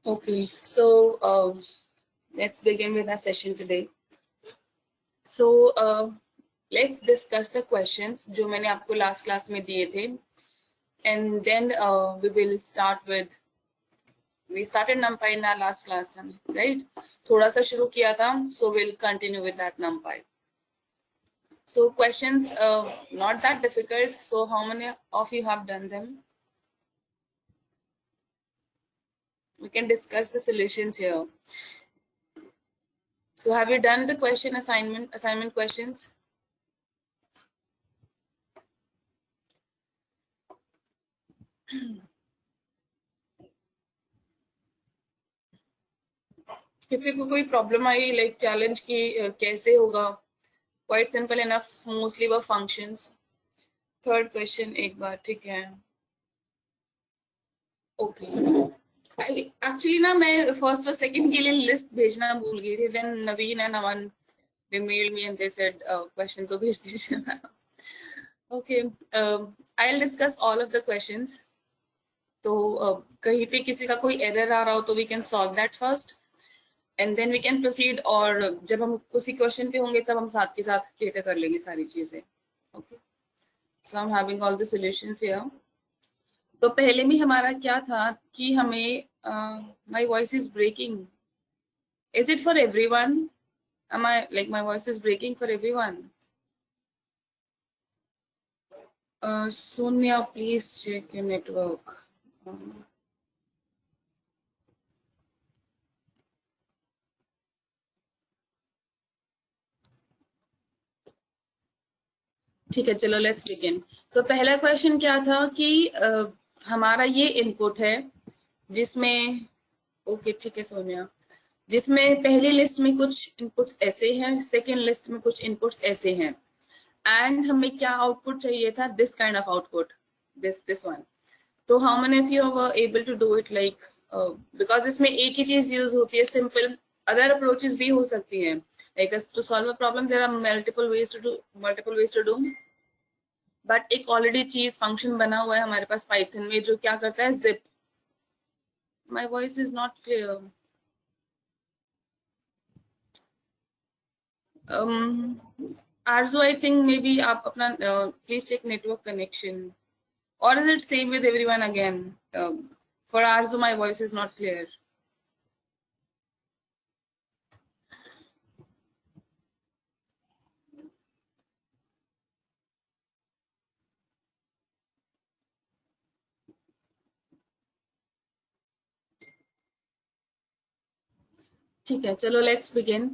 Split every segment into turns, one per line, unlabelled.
Okay, so let's begin with our session today. So let's discuss the questions जो मैंने आपको last class में दिए थे, and then we started NumPy in our last class, right? थोड़ा सा शुरू किया था, so we'll continue with that NumPy. So questions not that difficult. So how many of you have done them? We can discuss the solutions here. So have you done the assignment questions? किसी को कोई problem I like challenge की कैसे होगा? Quite simple enough, mostly वो functions. Third question एक बार, ठीक है? ओके. एक्चुअली ना मैं फर्स्ट और सेकंड के लिए लिस्ट भेजना भूल गई थी. Then Naveen and Aman they mailed me and they said question तो भेज दीजिए. Okay, I'll discuss all of the questions. तो कहीं पे किसी का कोई एरर आ रहा हो तो we can solve that first and then we can proceed. और जब हम उसी क्वेश्चन पे होंगे तब हम साथ के साथ क्लियर कर लेंगे सारी चीजें. Okay, so I'm having all the solutions here. तो पहले में हमारा क्या था कि हमें my voice is breaking. Is it for everyone? Am I like my voice is breaking for everyone? Sonia, please check your network. ठीक है, चलो लेट्स बिगिन. तो पहला क्वेश्चन क्या था कि हमारा ये इनपुट है जिसमें, ओके ठीक है सोनिया, जिसमें पहली लिस्ट में कुछ इनपुट्स ऐसे हैं, सेकंड लिस्ट में कुछ इनपुट्स ऐसे हैं, एंड हमें क्या आउटपुट चाहिए था? This kind of output, this one. तो how many of you are able to do it? Like because इसमें एक ही चीज यूज होती है, सिंपल. अदर अप्रोचेस भी हो सकती है, like to solve a problem there are multiple ways to do. But एक ऑलरेडी चीज फंक्शन बना हुआ है हमारे पास पाइथन में जो क्या करता है? Zip. My voice is not clear. Arzu, I think may be आप अपना please check network connection. Or is it same with everyone again? For Arzu, my voice is not clear. ठीक है, चलो लेट्स बिगिन.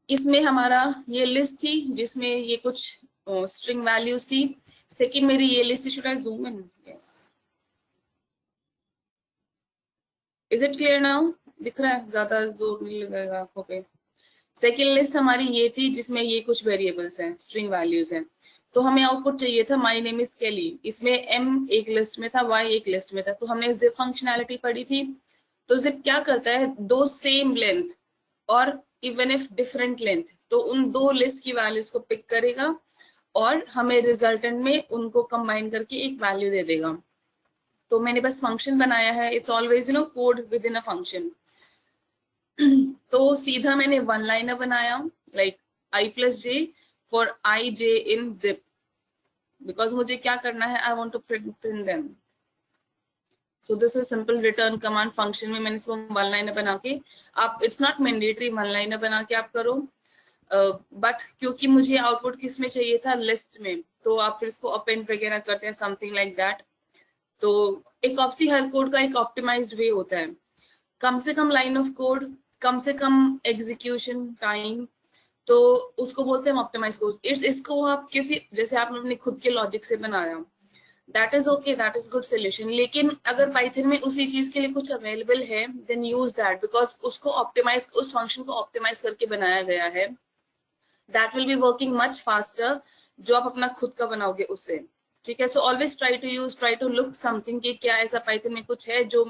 इसमें हमारा ये लिस्ट थी जिसमें ये कुछ स्ट्रिंग वैल्यूज थी. सेकंड मेरी ये लिस्ट थी. Should I zoom in? Yes. Is it clear now? दिख रहा है? ज्यादा जोर नहीं लगेगा आंखों पे. सेकेंड लिस्ट हमारी ये थी जिसमें ये कुछ वेरिएबल्स हैं, स्ट्रिंग वैल्यूज हैं. तो हमें आउटपुट चाहिए था माय नेम इज केली. इसमें एम एक लिस्ट में था, वाई एक लिस्ट में था. तो हमने जिप फंक्शनैलिटी पढ़ी थी. तो जिप क्या करता है? दो सेम लेंथ और इवन इफ डिफरेंट लेंथ, तो उन दो लिस्ट की वैल्यूज को पिक करेगा और हमें रिजल्टेंट में उनको कंबाइन करके एक वैल्यू दे देगा. तो मैंने बस फंक्शन बनाया है. It's always code within a function. तो सीधा मैंने वन लाइनर बनाया, like I plus J for I J in zip, because मुझे क्या करना है? I want to print them. So this is simple return command function में मैंने इसको वन लाइनर बना के, आप it's not mandatory one liner बना के आप करो, बट क्योंकि मुझे आउटपुट किस में चाहिए था? लिस्ट में. तो आप फिर इसको अपेंड वगैरह करते हैं, समथिंग लाइक दैट. तो एक ऑप्सी हर कोड का एक ऑप्टिमाइज्ड वे होता है. कम से कम लाइन ऑफ कोड, कम से कम एग्जीक्यूशन टाइम, तो उसको बोलते हैं ऑप्टिमाइज कोड. इसको आप किसी, जैसे आपने अपने खुद के लॉजिक से बनाया, that is okay, that is good solution. लेकिन अगर पाइथन में उसी चीज के लिए कुछ अवेलेबल है, देन यूज दैट, बिकॉज उसको ऑप्टिमाइज, उस फंक्शन को ऑप्टिमाइज करके बनाया गया है. That will be working much faster जो आप अपना खुद का बनाओगे उससे. ठीक है. So always try to look something कि क्या ऐसा पाइथन में कुछ है जो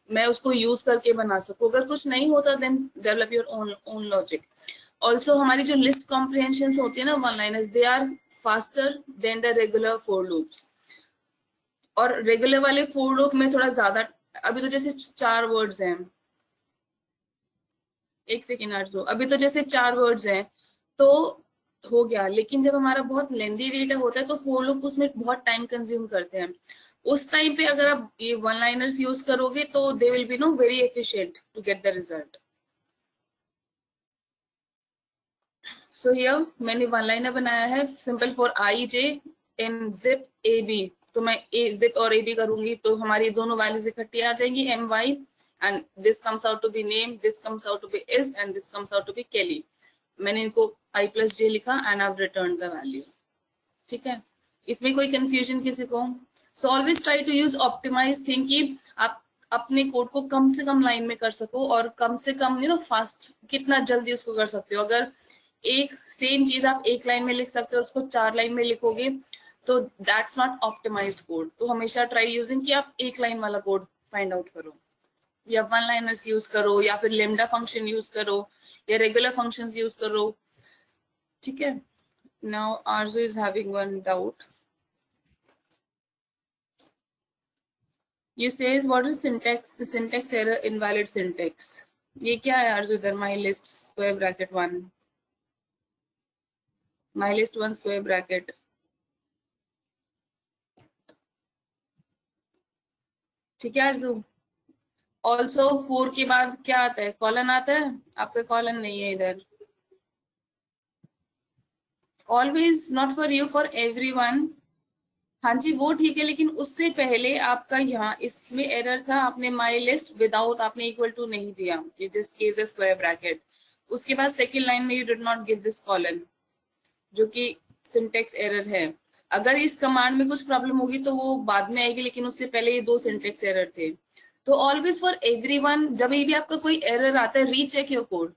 मैं उसको यूज करके बना सकूं. अगर कुछ नहीं होता then develop your own logic. Also हमारी जो लिस्ट कॉम्प्रिहेंशन होती है ना, one liners, they are faster than the regular for loops. और रेगुलर वाले फॉर लूप में थोड़ा ज्यादा, अभी तो जैसे 4 वर्ड्स हैं, एक सेकेंड आरजू, अभी तो जैसे 4 वर्ड्स हैं तो हो गया, लेकिन जब हमारा बहुत लेंदी डेटा होता है तो फोर लूप उसमें बहुत टाइम कंज्यूम करते हैं। उस टाइम पे अगर आप ये वन लाइनर्स यूज करोगे तो they will be no very efficient to get the result. So here मैंने वन लाइनर बनाया है simple for I J in zip A B. तो मैं ए जिप और ए बी करूंगी तो हमारी दोनों वैल्यूज इकट्ठी आ जाएंगी M Y, and this comes out to be name, this comes out to be is, and this comes out to be Kelly. मैंने इनको आई प्लस जे लिखा and I return the value. ठीक है, इसमें कोई कंफ्यूजन किसी को? So always try to use optimize thing कि आप अपने कोड को कम से कम लाइन में कर सको और कम से कम फास्ट कितना जल्दी उसको कर सकते हो। अगर एक सेम चीज आप एक लाइन में लिख सकते हो उसको 4 लाइन में लिखोगे तो दैट्स नॉट ऑप्टिमाइज्ड कोड। तो हमेशा ट्राई यूजिंग कि आप एक लाइन वाला कोड फाइंड आउट करो, या वन लाइनर्स यूज करो, या फिर लेमडा फंक्शन यूज करो, या रेगुलर फंक्शंस यूज करो। ठीक है, now Aarzoo is having one doubt. You says what is syntax error, invalid syntax? ये क्या है आरजू? इधर my list square bracket 1, my list 1 square bracket. ठीक है आरजू, ऑल्सो 4 के बाद क्या आता है? कॉलन आता है? आपका कॉलन नहीं है इधर। Always not for you, for everyone. हाँ जी वो ठीक है, लेकिन उससे पहले आपका यहाँ इसमें एरर था, आपने माई लिस्ट विदाउट आपने इक्वल टू नहीं दिया, you just give the square bracket. उसके बाद सेकेंड लाइन में you did not give this colon, जो कि सिंटेक्स एरर है। अगर इस कमांड में कुछ प्रॉब्लम होगी तो वो बाद में आएगी, लेकिन उससे पहले ये 2 सिंटेक्स एरर थे। तो ऑलवेज फॉर एवरीवन, जब भी आपका कोई एरर आता है recheck your code,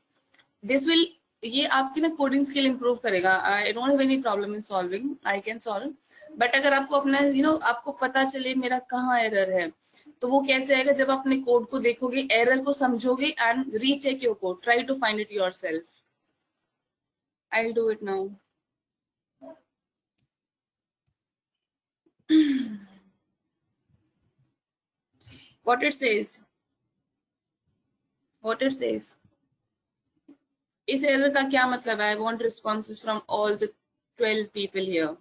this will, ये आपकी ना कोडिंग स्किल इंप्रूव करेगा। I don't have any problem in solving, I can solve. But अगर आपको अपना आपको पता चले मेरा कहाँ एरर है, तो वो कैसे आएगा? जब अपने कोड को देखोगे, एरर को समझोगे and recheck your code, try to find it yourself. I will do it now. what it says what it says इस एरर का क्या मतलब है? I want responses from all the 12 people here.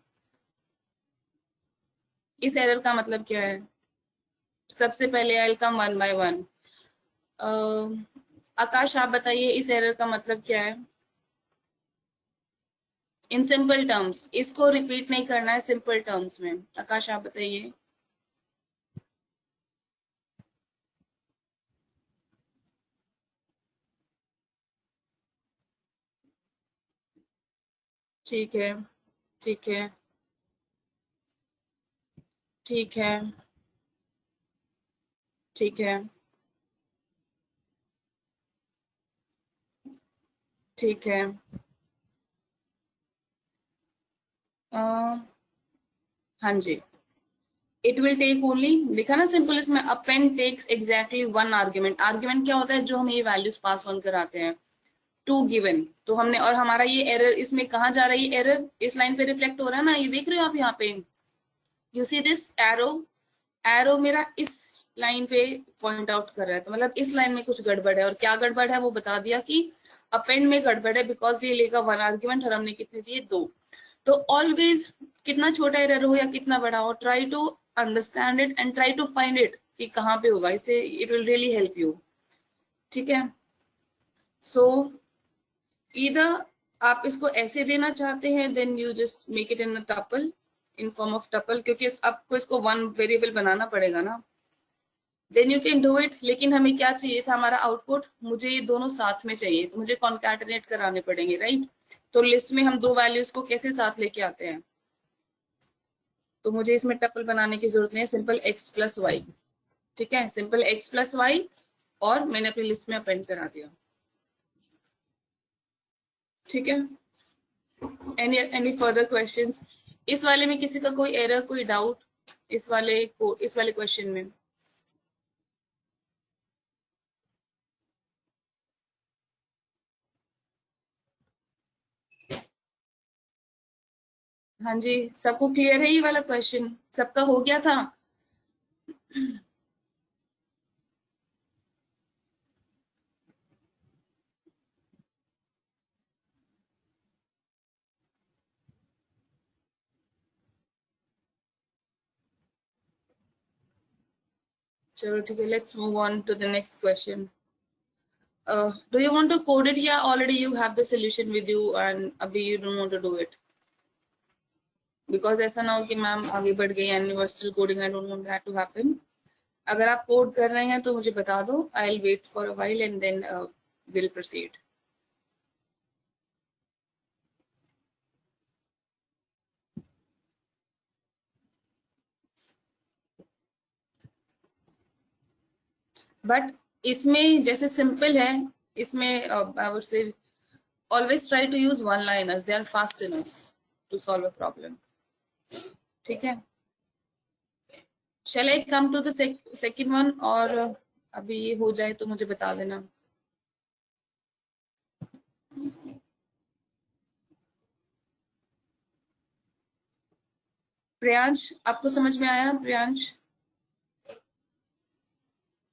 इस एरर का मतलब क्या है? सबसे पहले I will come one by one. Akash आप बताइए इस एरर का मतलब क्या है? इन सिंपल टर्म्स, इसको रिपीट नहीं करना है, सिंपल टर्म्स में। आकाश आप बताइए। ठीक है, ठीक है, ठीक है, ठीक है, ठीक है। हाँ जी, इट विल टेक ओनली, लिखा ना सिंपल इसमें, append takes exactly 1 argument. Argument क्या होता है? जो हम ये वैल्यूज पास ऑन कराते हैं टू गिवन। तो हमने, और हमारा ये एरर इसमें कहाँ जा रही है? एरर इस लाइन पे रिफ्लेक्ट हो रहा है ना, ये देख रहे हो आप यहाँ पे, you see this arrow, arrow मेरा इस लाइन पे पॉइंट आउट कर रहा है, तो मतलब इस लाइन में कुछ गड़बड़ है। और क्या गड़बड़ है वो बता दिया कि अपेंड में गड़बड़ है, बिकॉज ये लेगा 1 आर्ग्यूमेंट और हमने कितने दिए? 2। तो ऑलवेज कितना छोटा एरर हो या कितना बड़ा हो, try to understand it and try to find it कि कहाँ पे होगा। इससे it will really help you. ठीक है, सो ईदर आप इसको ऐसे देना चाहते हैं, then you just make it in a tuple, in form of tuple, क्योंकि आपको इसको 1 वेरिएबल बनाना पड़ेगा ना। Then you can do it. लेकिन हमें क्या चाहिए था? हमारा आउटपुट, मुझे ये दोनों साथ में चाहिए, तो मुझे कॉन्कैटिनेट कराने पड़ेंगे, राइट? तो लिस्ट में हम 2 वैल्यूज को कैसे साथ लेके आते हैं? तो मुझे इसमें टपल बनाने की जरूरत नहीं है, सिंपल x प्लस वाई। ठीक है, सिंपल x प्लस वाई, और मैंने अपनी लिस्ट में अपेंड करा दिया। ठीक है, एनी फर्दर क्वेश्चंस? इस वाले में किसी का कोई एरर, कोई डाउट इस वाले क्वेश्चन में? हाँ जी, सबको क्लियर है ये वाला क्वेश्चन? सबका हो गया था? चलो ठीक है, let's move on to the next question. Do you want to code it? Yeah, already you have the solution with you and abhi you don't want to do it. Because ऐसा ना हो कि मैम आगे बढ़ गई and you are still coding. I don't want that to happen. अगर आप code कर रहे हैं तो मुझे बता दो. I'll wait for a while and then we'll proceed. But इसमें जैसे simple है, इसमें I would say always try to use one-liners. They are fast enough to solve a problem. ठीक है. Shall I come to the second one और अभी ये हो जाए तो मुझे बता देना. प्रियांश, आपको समझ में आया? प्रियांश,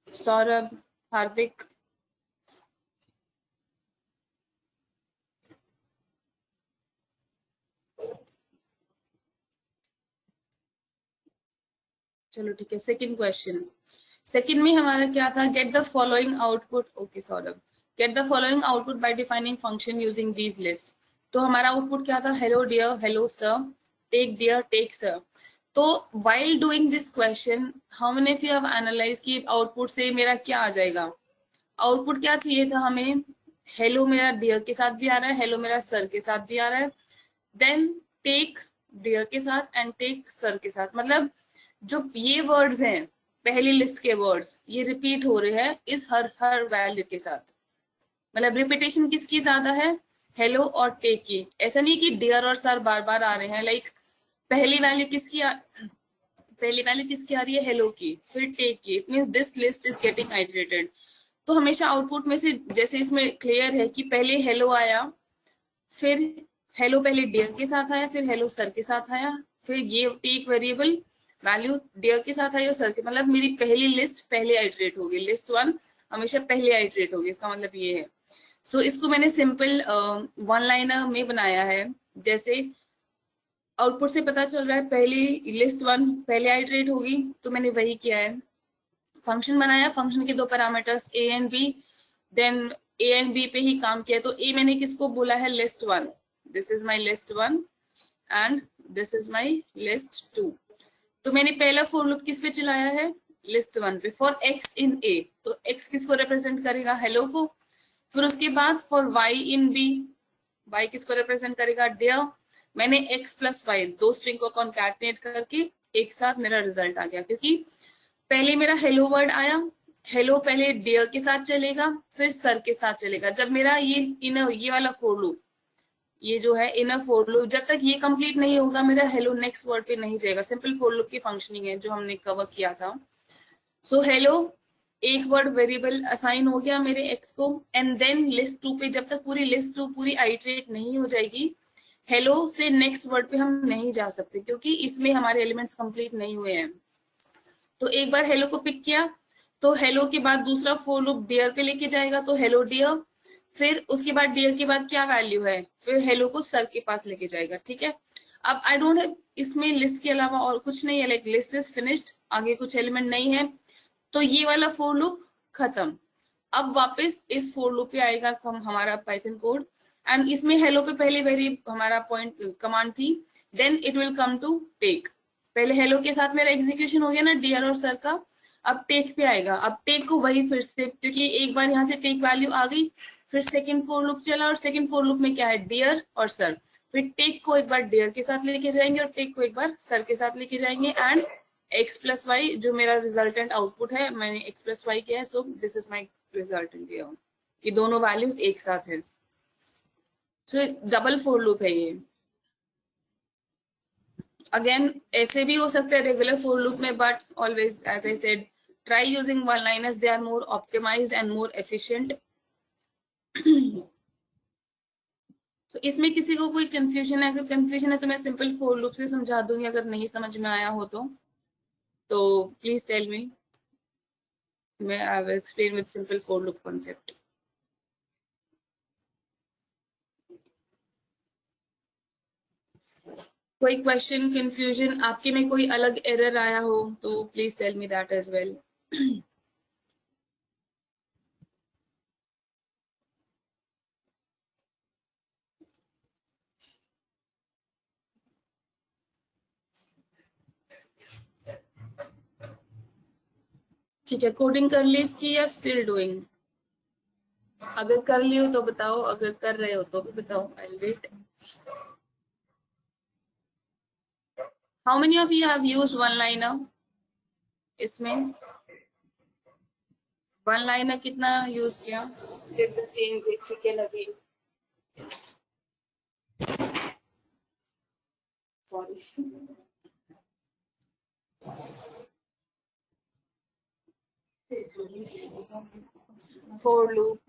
सौरभ, हार्दिक, चलो ठीक है. Second question. सेकंड में हमारा क्या था? Get the following output. Okay Saurabh, get the following output by defining function using these list. तो हमारा आउटपुट क्या था? Hello dear, hello sir, take dear, take sir. तो while doing this question, how many of you have analyzed कि output से मेरा क्या आ जाएगा? आउटपुट क्या चाहिए था हमें? हेलो मेरा डियर के साथ भी आ रहा है, हेलो मेरा सर के साथ भी आ रहा है, देन टेक डियर के साथ एंड टेक सर के साथ. मतलब जो ये वर्ड्स हैं, पहली लिस्ट के वर्ड्स, ये रिपीट हो रहे हैं इस हर वैल्यू के साथ. मतलब रिपीटेशन किसकी ज्यादा है? हेलो और टेक की. ऐसा नहीं कि डियर और सर बार बार आ रहे हैं. लाइक पहली वैल्यू किसकी पहली वैल्यू किसकी आ रही है? हेलो की, फिर टेक की. It means this list is getting iterated. तो हमेशा आउटपुट में से, जैसे इसमें क्लियर है कि पहले हेलो आया, फिर हेलो पहले डियर के साथ आया, फिर हेलो सर के साथ आया, फिर ये टेक वेरिएबल वैल्यू डियर के साथ आई और सर के. मतलब मेरी पहली लिस्ट पहले आइटरेट होगी. लिस्ट वन हमेशा पहले आइटरेट होगी. इसका मतलब ये है. सो इसको मैंने सिंपल वन लाइनर में बनाया है. जैसे आउटपुट से पता चल रहा है पहली लिस्ट वन पहले आइटरेट होगी, तो मैंने वही किया है. फंक्शन बनाया, फंक्शन के दो parameters A and B, then A and B पे ही काम किया. तो ए मैंने किसको बोला है? List one. This is my list one and this is my list two. तो मैंने पहला फॉर लूप किस पे चलाया है? लिस्ट वन पे. फॉर एक्स इन ए, तो एक्स किसको रिप्रेजेंट करेगा? हेलो को. फिर उसके बाद for Y in B, Y किसको रिप्रेजेंट करेगा? डियर. मैंने एक्स प्लस वाई दो स्ट्रिंग को कॉन्कैटिनेट करके एक साथ मेरा रिजल्ट आ गया. क्योंकि पहले मेरा हेलो वर्ड आया, हेलो पहले डियर के साथ चलेगा, फिर सर के साथ चलेगा. जब मेरा ये वाला फॉर लूप, ये जो है इनर फॉर लूप, जब तक ये कंप्लीट नहीं होगा मेरा हेलो नेक्स्ट वर्ड पे नहीं जाएगा. सिंपल फॉर लूप की फंक्शनिंग है जो हमने कवर किया था. सो हेलो एक वर्ड वेरिएबल असाइन हो गया मेरे एक्स को, एंड देन लिस्ट टू पे जब तक पूरी लिस्ट टू पूरी आइटरेट नहीं हो जाएगी, हेलो से नेक्स्ट वर्ड पे हम नहीं जा सकते क्योंकि इसमें हमारे एलिमेंट्स कंप्लीट नहीं हुए हैं. तो एक बार हेलो को पिक किया, तो हेलो के बाद दूसरा फॉर लूप डियर पे लेके जाएगा, तो हेलो डियर. फिर उसके बाद डियर के बाद क्या वैल्यू है? फिर हेलो को सर के पास लेके जाएगा. ठीक है. अब आई डोंट हैव इसमें लिस्ट के अलावा और कुछ नहीं है. लाइक लिस्ट इज फिनिश्ड, आगे कुछ एलिमेंट नहीं है, तो ये वाला फॉर लूप खत्म. अब वापस इस फॉर लूप पे आएगा हमारा पाइथन कोड, एंड इसमें हेलो पे पहले वेरी हमारा पॉइंट कमांड थी, then it will come to take. पहले हेलो के साथ मेरा एग्जीक्यूशन हो गया ना डियर और सर का. अब टेक पे आएगा. अब टेक को वही फिर से, क्योंकि एक बार यहाँ से टेक वैल्यू आ गई, फिर सेकंड फॉर लूप चला और सेकंड फॉर लूप में क्या है? डियर और सर. फिर टेक को एक बार डियर के साथ लेके जाएंगे और टेक को एक बार सर के साथ लेके जाएंगे, एंड एक्स प्लस वाई जो मेरा रिजल्टेंट आउटपुट है, मैंने एक्स प्लस वाई किया है, so this is my resultant. ये दोनों वैल्यूज एक साथ है. सो डबल फॉर लूप है ये. अगेन ऐसे भी हो सकता है रेगुलर फॉर लूप में, but always as I said try using one liners. They are more optimized and more efficient. तो इसमें किसी को कोई कंफ्यूजन है? अगर कंफ्यूजन है तो मैं सिंपल फॉर लूप से समझा दूंगी, अगर नहीं समझ में आया हो तो प्लीज टेल मी. मैं I will explain with simple for loop concept. कोई क्वेश्चन, कंफ्यूजन, आपके में कोई अलग एरर आया हो तो please tell me that as well. ठीक है, कोडिंग कर ली इसकी या स्टिल डूइंग? अगर कर ली हो तो बताओ, अगर कर रहे हो तो भी बताओ। I wait. How many of you have used one liner? इसमें वन लाइनर कितना यूज किया? Did the same with chicken again. Sorry. For loop.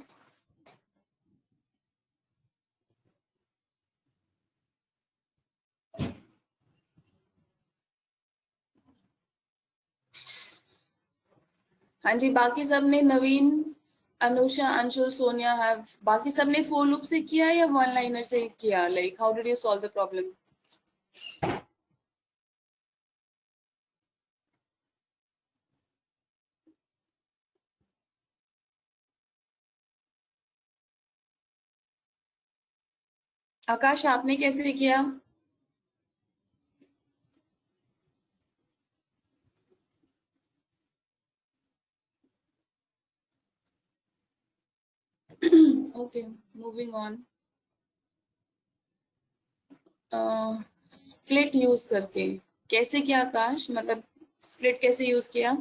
हाँ जी, बाकी सबने, नवीन, अनुषा, अंशु, सोनिया हैव, बाकी सबने फोर लूप से किया या वन लाइनर से किया? Like how did you solve the problem? Akash, आपने कैसे किया? Okay, moving on. Split use करके कैसे किया आकाश? मतलब स्प्लिट कैसे यूज किया?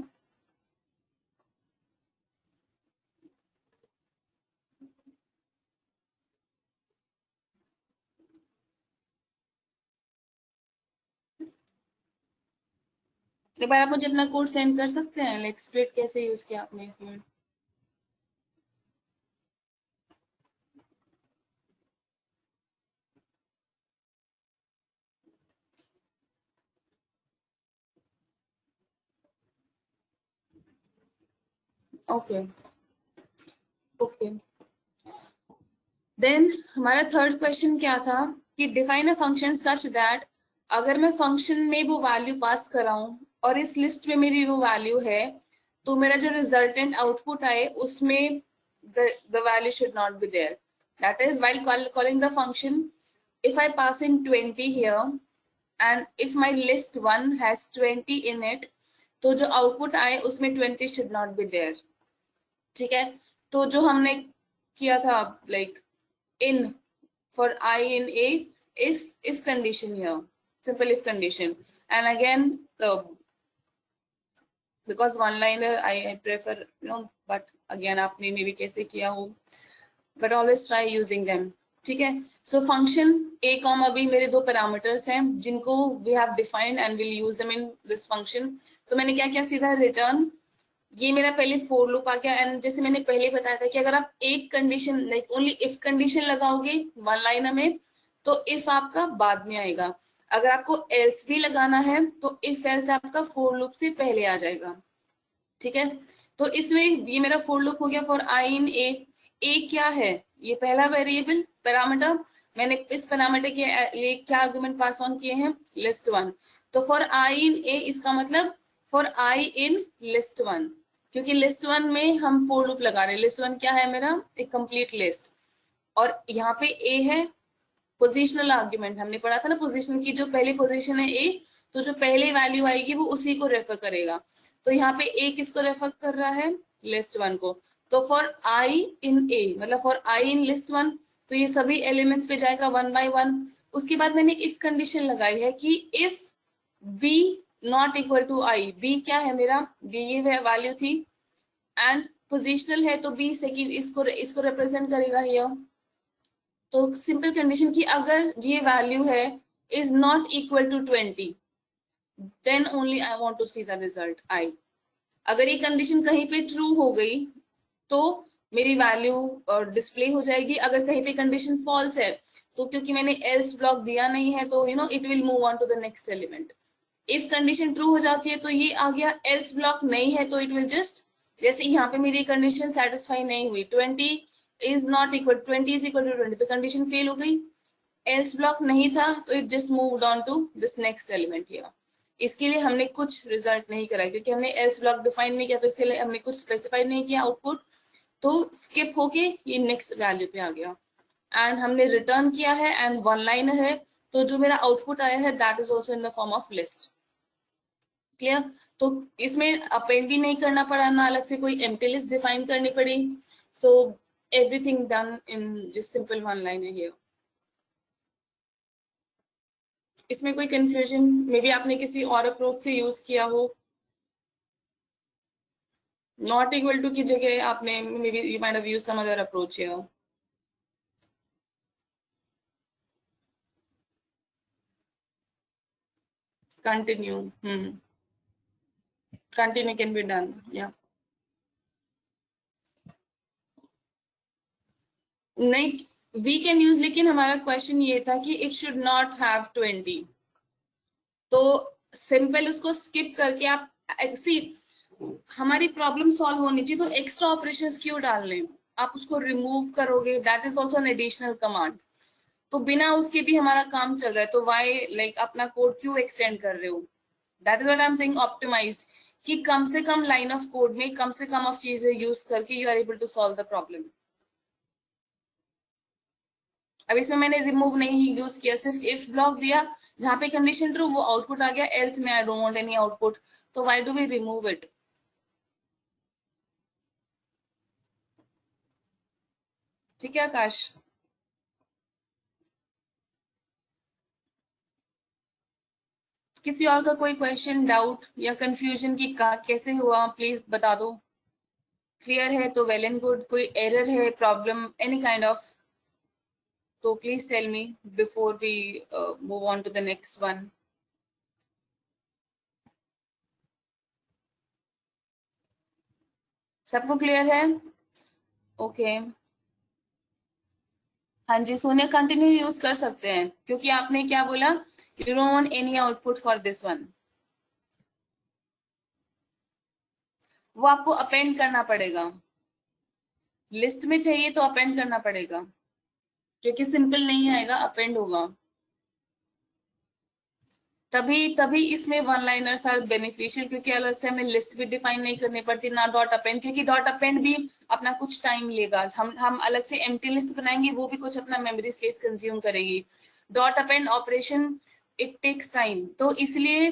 एक बार आप मुझे अपना कोड सेंड कर सकते हैं, लाइक स्प्लिट कैसे यूज किया आपने इसमें? Okay okay. देन हमारा थर्ड क्वेश्चन क्या था कि define a function such that, अगर मैं फंक्शन में वो वैल्यू पास कर रहा हूँ और इस लिस्ट में मेरी वो वैल्यू है, तो मेरा जो रिजल्टेंट आउटपुट आए उसमें the value should not be there. That is, while calling the function, if I pass in 20 here and if my list 1 has 20 in it, तो जो आउटपुट आए उसमें 20 should not be there. ठीक है, तो जो हमने किया था, like in for I in A, if condition here, simple if condition, and again because one liner I prefer, but again आपने maybe कैसे किया हो, but always try using them. ठीक है, so function a comma b मेरे दो parameters हैं जिनको we have defined and will use them in this function. तो मैंने क्या किया, सीधा रिटर्न, ये मेरा पहले फोर लूप आ गया। एंड जैसे मैंने पहले बताया था कि अगर आप एक condition, like only if condition लगाओगे वन लाइनर में, तो इफ आपका बाद में आएगा। अगर आपको एल्स भी लगाना है तो इफ एल्स आपका फोर लूप से पहले आ जाएगा। ठीक है, तो इसमें ये मेरा फोर लूप हो गया फॉर आई इन ए। ए क्या है? ये पहला वेरिएबल पैरामीटर, मैंने इस पैरामीटर के लिए क्या आर्गुमेंट पास ऑन किए हैं? लिस्ट 1। तो फॉर आई इन ए इसका मतलब फॉर आई इन लिस्ट 1, क्योंकि लिस्ट 1 में हम फोर लूप लगा रहे हैं। लिस्ट 1 क्या है मेरा? एक कंप्लीट लिस्ट। और यहाँ पे ए है पोजिशनल आर्ग्यूमेंट, हमने पढ़ा था ना पोजिशन की, जो पहली पोजिशन है ए, तो जो पहले वैल्यू आएगी वो उसी को रेफर करेगा। तो यहाँ पे ए किसको रेफर कर रहा है? लिस्ट 1 को। तो फॉर आई इन ए मतलब फॉर आई इन लिस्ट 1, तो ये सभी एलिमेंट्स पे जाएगा वन बाय वन। उसके बाद मैंने इफ कंडीशन लगाई है कि if B not equal to I, B क्या है मेरा? बी ये वैल्यू थी, एंड पोजिशनल है तो बी सेकेंड इसको रिप्रेजेंट करेगा हियर। तो सिंपल कंडीशन की अगर ये वैल्यू है is not equal to 20, then only I want to see the result I. अगर ये कंडीशन कहीं पे ट्रू हो गई तो मेरी वैल्यू डिस्प्ले हो जाएगी। अगर कहीं पे कंडीशन फॉल्स है तो क्योंकि मैंने एल्स ब्लॉक दिया नहीं है तो it will move on to the next element. If condition true हो जाती है तो ये आ गया, एल्स ब्लॉक नहीं है तो इट विल जस्ट, जैसे यहाँ पे मेरी कंडीशन सेटिस्फाई नहीं हुई, 20 is not equal, 20 is equal to 20, तो कंडीशन फेल हो गई। एल्स ब्लॉक नहीं था तो it just moved on to this next element here. इसके लिए हमने कुछ रिजल्ट नहीं करा क्योंकि हमने एल्स ब्लॉक डिफाइन नहीं किया, तो इसलिए हमने कुछ स्पेसिफाई नहीं किया आउटपुट, तो स्किप होके ये नेक्स्ट वैल्यू पे आ गया। एंड हमने रिटर्न किया है एंड वन लाइनर है, तो जो मेरा आउटपुट आया है that is also in the form of list. Clear? तो इसमें अपेंड भी नहीं करना पड़ा, ना अलग से कोई एम्प्टी लिस्ट डिफाइन करनी पड़ी। So everything done in this simple one liner here. इसमें कोई कंफ्यूजन? मे बी आपने किसी और अप्रोच से यूज किया हो। नॉट इक्वल टू की जगह आपने may be you might have used some other approach here. Continue, continue can be done, या नहीं वी कैन यूज, लेकिन हमारा क्वेश्चन ये था कि इट शुड नॉट हैव 20, तो सिंपल उसको स्किप करके आप सी, हमारी प्रॉब्लम सॉल्व होनी चाहिए, तो एक्स्ट्रा ऑपरेशंस क्यों डालने? आप उसको रिमूव करोगे, that is also an additional command, तो बिना उसके भी हमारा काम चल रहा है, तो वाई लाइक अपना कोड क्यों एक्सटेंड कर रहे हो? That is what I am saying optimized, कि कम से कम लाइन ऑफ कोड में कम से कम ऑफ चीजें यूज करके you are able to solve the problem. अब इसमें मैंने रिमूव नहीं यूज किया, सिर्फ इफ ब्लॉक दिया, जहां पे कंडीशन ट्रू वो आउटपुट आ गया, एल्स में I don't want any output, तो why do we remove it? ठीक है आकाश? किसी और का कोई क्वेश्चन, डाउट या कंफ्यूजन की कैसे हुआ, प्लीज बता दो। क्लियर है तो वेल एंड गुड, कोई एरर है, प्रॉब्लम, एनी काइंड ऑफ, तो please tell me before we move on to the next one. सबको क्लियर है? ओके हाँ जी, सोनिया कंटिन्यू यूज कर सकते हैं, क्योंकि आपने क्या बोला, you don't want any output for this one, वो आपको अपेंड करना पड़ेगा, लिस्ट में चाहिए तो अपेंड करना पड़ेगा, क्योंकि सिंपल नहीं आएगा, अपेंड होगा। तभी तभी इसमें वन लाइनर्स आर बेनिफिशियल, क्योंकि अलग से हमें लिस्ट भी डिफाइन नहीं करनी पड़ती, ना डॉट अपेंड, क्योंकि डॉट अपेंड भी अपना कुछ टाइम लेगा, हम अलग से एम्प्टी लिस्ट बनाएंगे, वो भी कुछ अपना मेमोरी स्पेस कंज्यूम करेगी। Dot append operation it takes time, तो इसलिए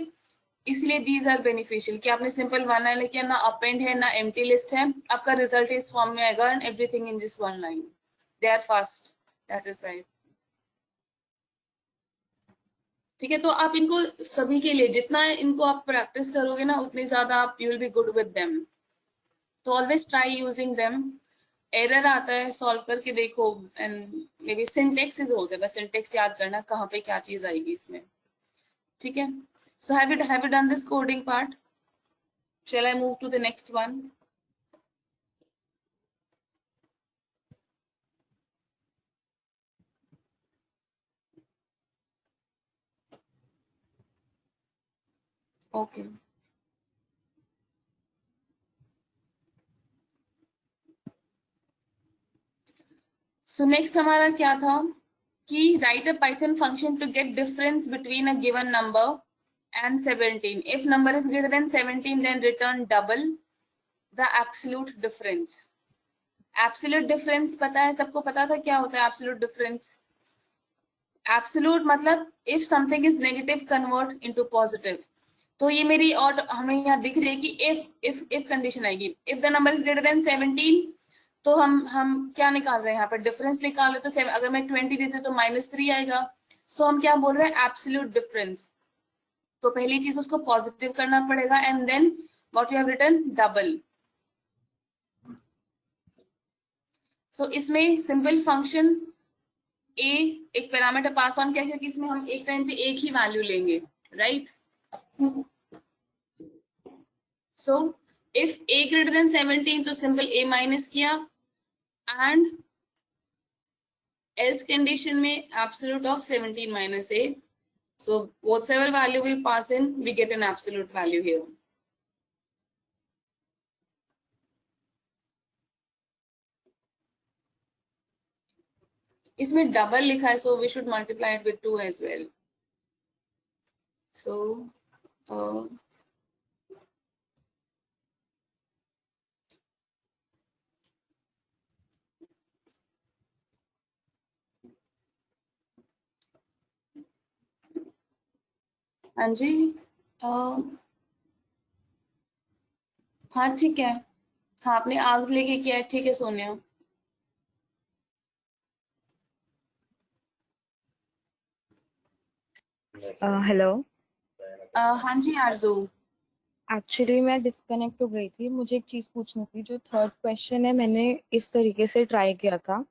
इसलिए दीज आर बेनिफिशियल, कि आपने सिंपल वन लाइन किया, ना अपेंड है ना एम्प्टी लिस्ट है, आपका रिजल्ट इस फॉर्म में आएगा, and everything in this one line, they are fast, that is right. ठीक है, तो आप इनको सभी के लिए जितना इनको आप प्रैक्टिस करोगे ना, उतनी ज्यादा आप you will be good with them, तो always try using them. Error आता है, सॉल्व करके देखो, and maybe syntax is होता है, बस सिंटेक्स याद करना कहाँ पे क्या चीज आएगी इसमें। ठीक है, so have you done this coding part? Shall I move to the next one? Okay, so next हमारा क्या था, कि write a Python function to get difference between a given number and 17. If number is greater than 17, then return double the absolute difference. Absolute difference पता है सबको, पता था क्या होता है absolute difference? Absolute मतलब if something is negative convert into positive. तो ये मेरी, और हमें यहाँ दिख रही है कि if कंडीशन आएगी, if the number is greater than 17, तो हम क्या निकाल रहे हैं यहाँ पर, डिफरेंस निकाल रहे, तो अगर मैं 20 देती तो -3 आएगा, सो हम क्या बोल रहे हैं, एब्सोल्यूट डिफरेंस, तो पहली चीज उसको पॉजिटिव करना पड़ेगा, and then what you have written, double. So इसमें सिंपल फंक्शन ए एक पैरामीटर पास ऑन किया, क्योंकि इसमें हम एक टाइम पे एक ही वैल्यू लेंगे, right? So if A greater than 17, तो सिंपल ए माइनस किया, एंड एल्स कंडीशन में absolute of 17 minus A, so whatever value we pass in, we get an absolute value here. इसमें डबल लिखा है, so we should multiply it with 2 as well. So हाँ जी। हाँ ठीक है। हाँ आपने आग लेके किया है, ठीक है सोनिया।
हेलो।
हाँ जी आरजू।
एक्चुअली मैं डिस्कनेक्ट हो गई थी, मुझे एक चीज पूछनी थी। जो थर्ड क्वेश्चन है, मैंने इस तरीके से ट्राई किया था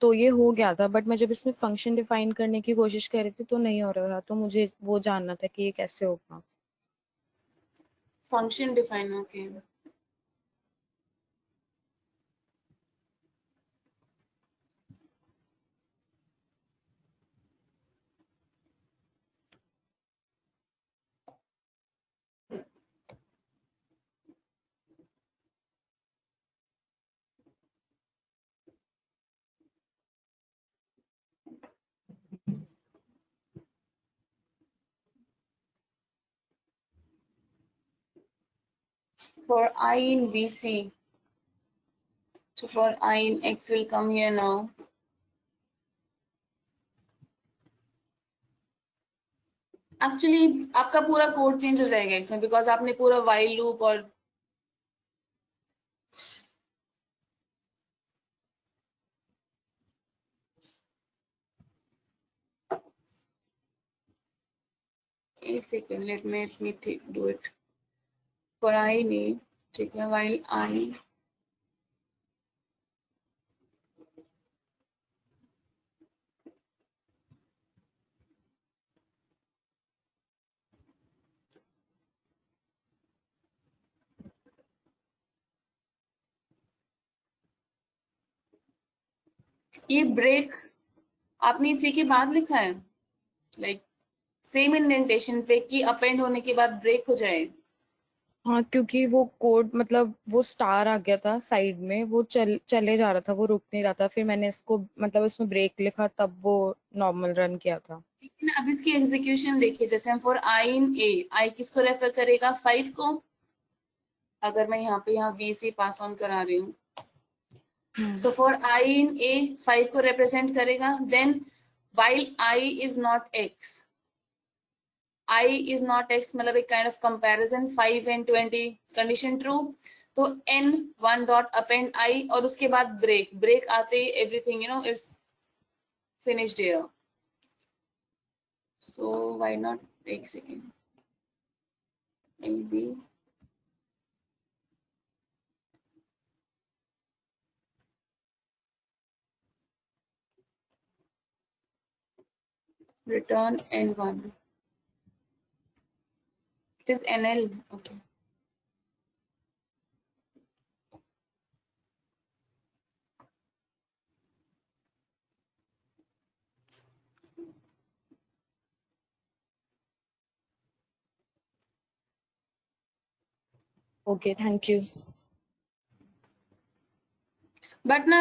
तो ये हो गया था, बट मैं जब इसमें फंक्शन डिफाइन करने की कोशिश कर रही थी तो नहीं हो रहा था। तो मुझे वो जानना था कि ये कैसे होगा।
Function define, okay. For I in BC, so for I in X will come here now. Actually आपका पूरा कोड चेंज हो जाएगा इसमें, बिकॉज आपने पूरा वाइल लूप और एक second, let me do it for I नहीं, ठीक है, वाइल आई ये ब्रेक आपने इसी के बाद लिखा है, लाइक सेम इंडेंटेशन पे कि अपेंड होने के बाद ब्रेक हो जाए।
हाँ, क्योंकि वो कोड मतलब वो स्टार आ गया था साइड में, वो चले जा रहा था, वो रुक नहीं रहा था। फिर मैंने इसको मतलब इसमें ब्रेक लिखा, तब वो नॉर्मल रन किया था।
लेकिन अब इसकी एग्जीक्यूशन देखिए, जैसे हम फॉर आई इन ए, आई किसको रेफर करेगा, 5 को। अगर मैं यहाँ वी से पास ऑन करा रही हूँ, सो फॉर आई इन ए 5 को रिप्रेजेंट करेगा। Then while I is not x, I is not x मतलब एक kind of comparison, 5 and 20 condition true, तो n 1 डॉट अपेंड आई और उसके बाद ब्रेक, ब्रेक आते ही everything it's finished here. So why not, एक second, maybe return n1, it is nl, okay.
Okay, thank you.
But na,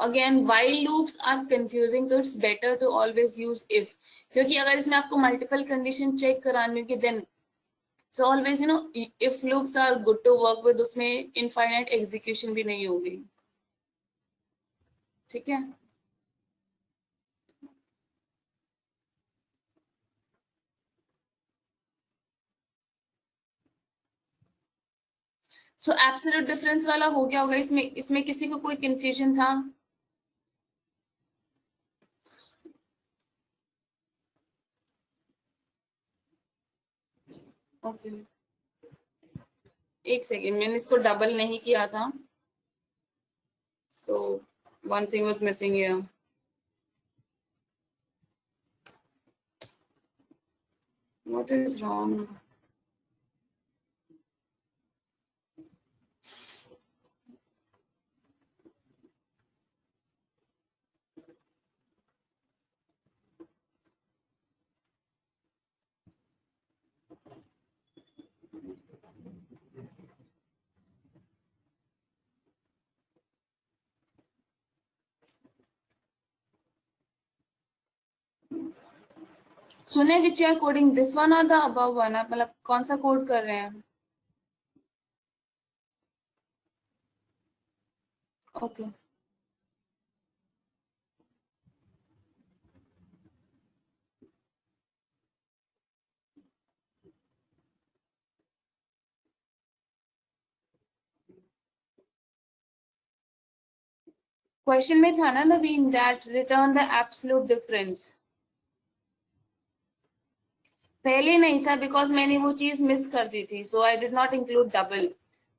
again while loops are confusing, तो it's better to always use if, क्योंकि अगर इसमें आपको multiple condition check करानी होगी, then so always if loops are good to work with, उसमें infinite execution भी नहीं होगी, ठीक है। सो एब्सोल्यूट डिफरेंस वाला हो गया होगा, इसमें इसमें किसी को कोई कंफ्यूजन था? ओके, एक सेकेंड, मैंने इसको डबल नहीं किया था, so one thing was missing here. What is wrong? सुने which are coding this one और द अबव वन, आप मतलब कौन सा कोड कर रहे हैं? ओके क्वेश्चन में था ना Naveen, that return the absolute difference. पहले नहीं था बिकॉज मैंने वो चीज मिस कर दी थी, so I did not include double.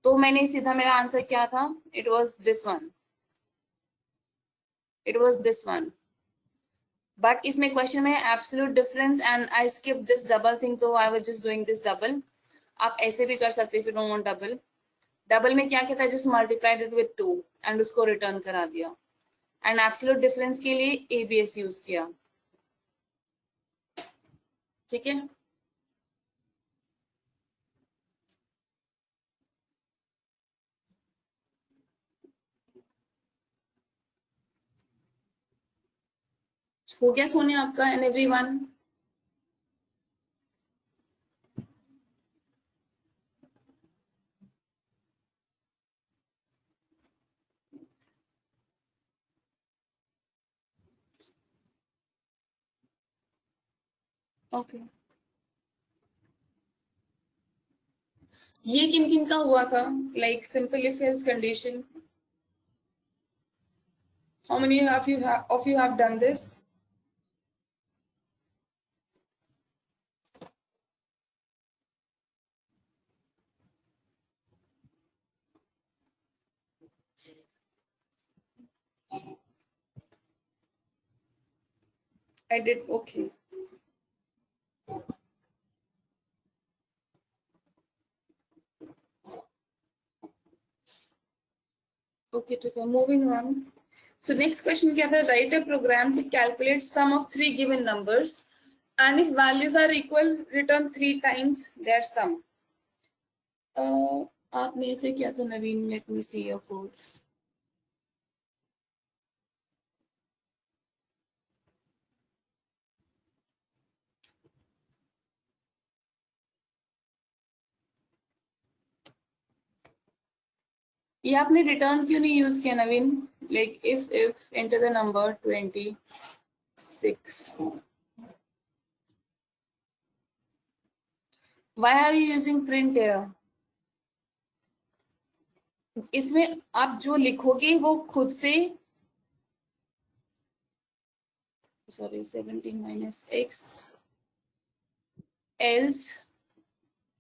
तो मैंने सीधा, मेरा आंसर क्या था? It was this one, it was this one. But इसमें क्वेश्चन में absolute difference and I skip this double thing, तो I was just doing this double. आप ऐसे भी कर सकते हो if you don't want double. Double में क्या कहता है, just multiplied it with 2 and उसको रिटर्न करा दिया। एंड एब्सोल्यूट डिफरेंस के लिए एबीएस यूज किया। ठीक है, हो गया सोने आपका एंड एवरीवन? ओके, ये किन किन का हुआ था? Like simple if else condition, how many of you have done this? I did. Okay. Okay, okay. Moving on. So next question क्या था? Write a program to calculate sum of three given numbers, and if values are equal, return 3 times their sum. आपने ऐसे किया था नवीन? Let me see your code. ये आपने return क्यों नहीं यूज किया नवीन? Like if enter the number 26. Why are you using print here? इसमें आप जो लिखोगे वो खुद से, sorry 17 minus x, else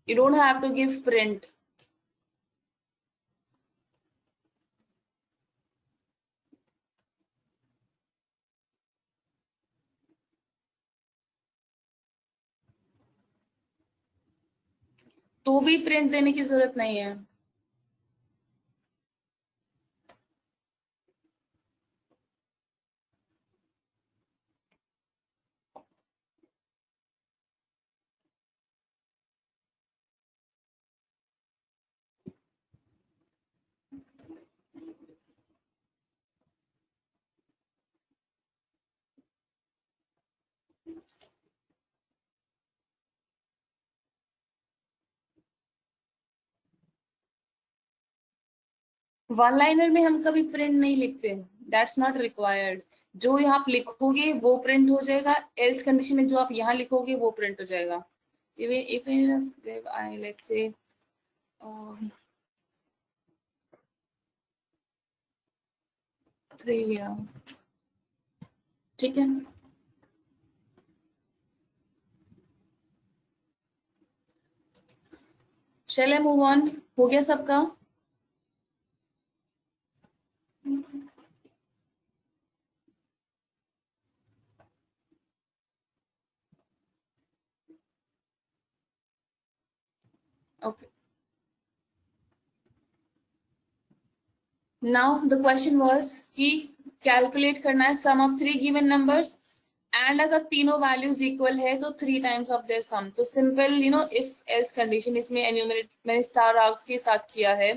you don't have to give print. तो भी प्रिंट देने की जरूरत नहीं है। वन लाइनर में हम कभी प्रिंट नहीं लिखते, दैट्स नॉट रिक्वायर्ड। जो यहाँ आप लिखोगे वो प्रिंट हो जाएगा, एल्स कंडीशन में जो आप यहाँ लिखोगे वो प्रिंट हो जाएगा। if I let's say um, 3, ठीक है। Shall I move on? हो गया सबका? Okay. Now the question was कि कैलकुलेट करना है सम ऑफ 3 गिवन नंबर्स, एंड अगर तीनों वैल्यूज इक्वल है तो 3 टाइम्स ऑफ देयर सम। तो सिंपल इफ एल्स कंडीशन इसमें एन्यूमरेट मैंने स्टार आर्क्स के साथ किया है।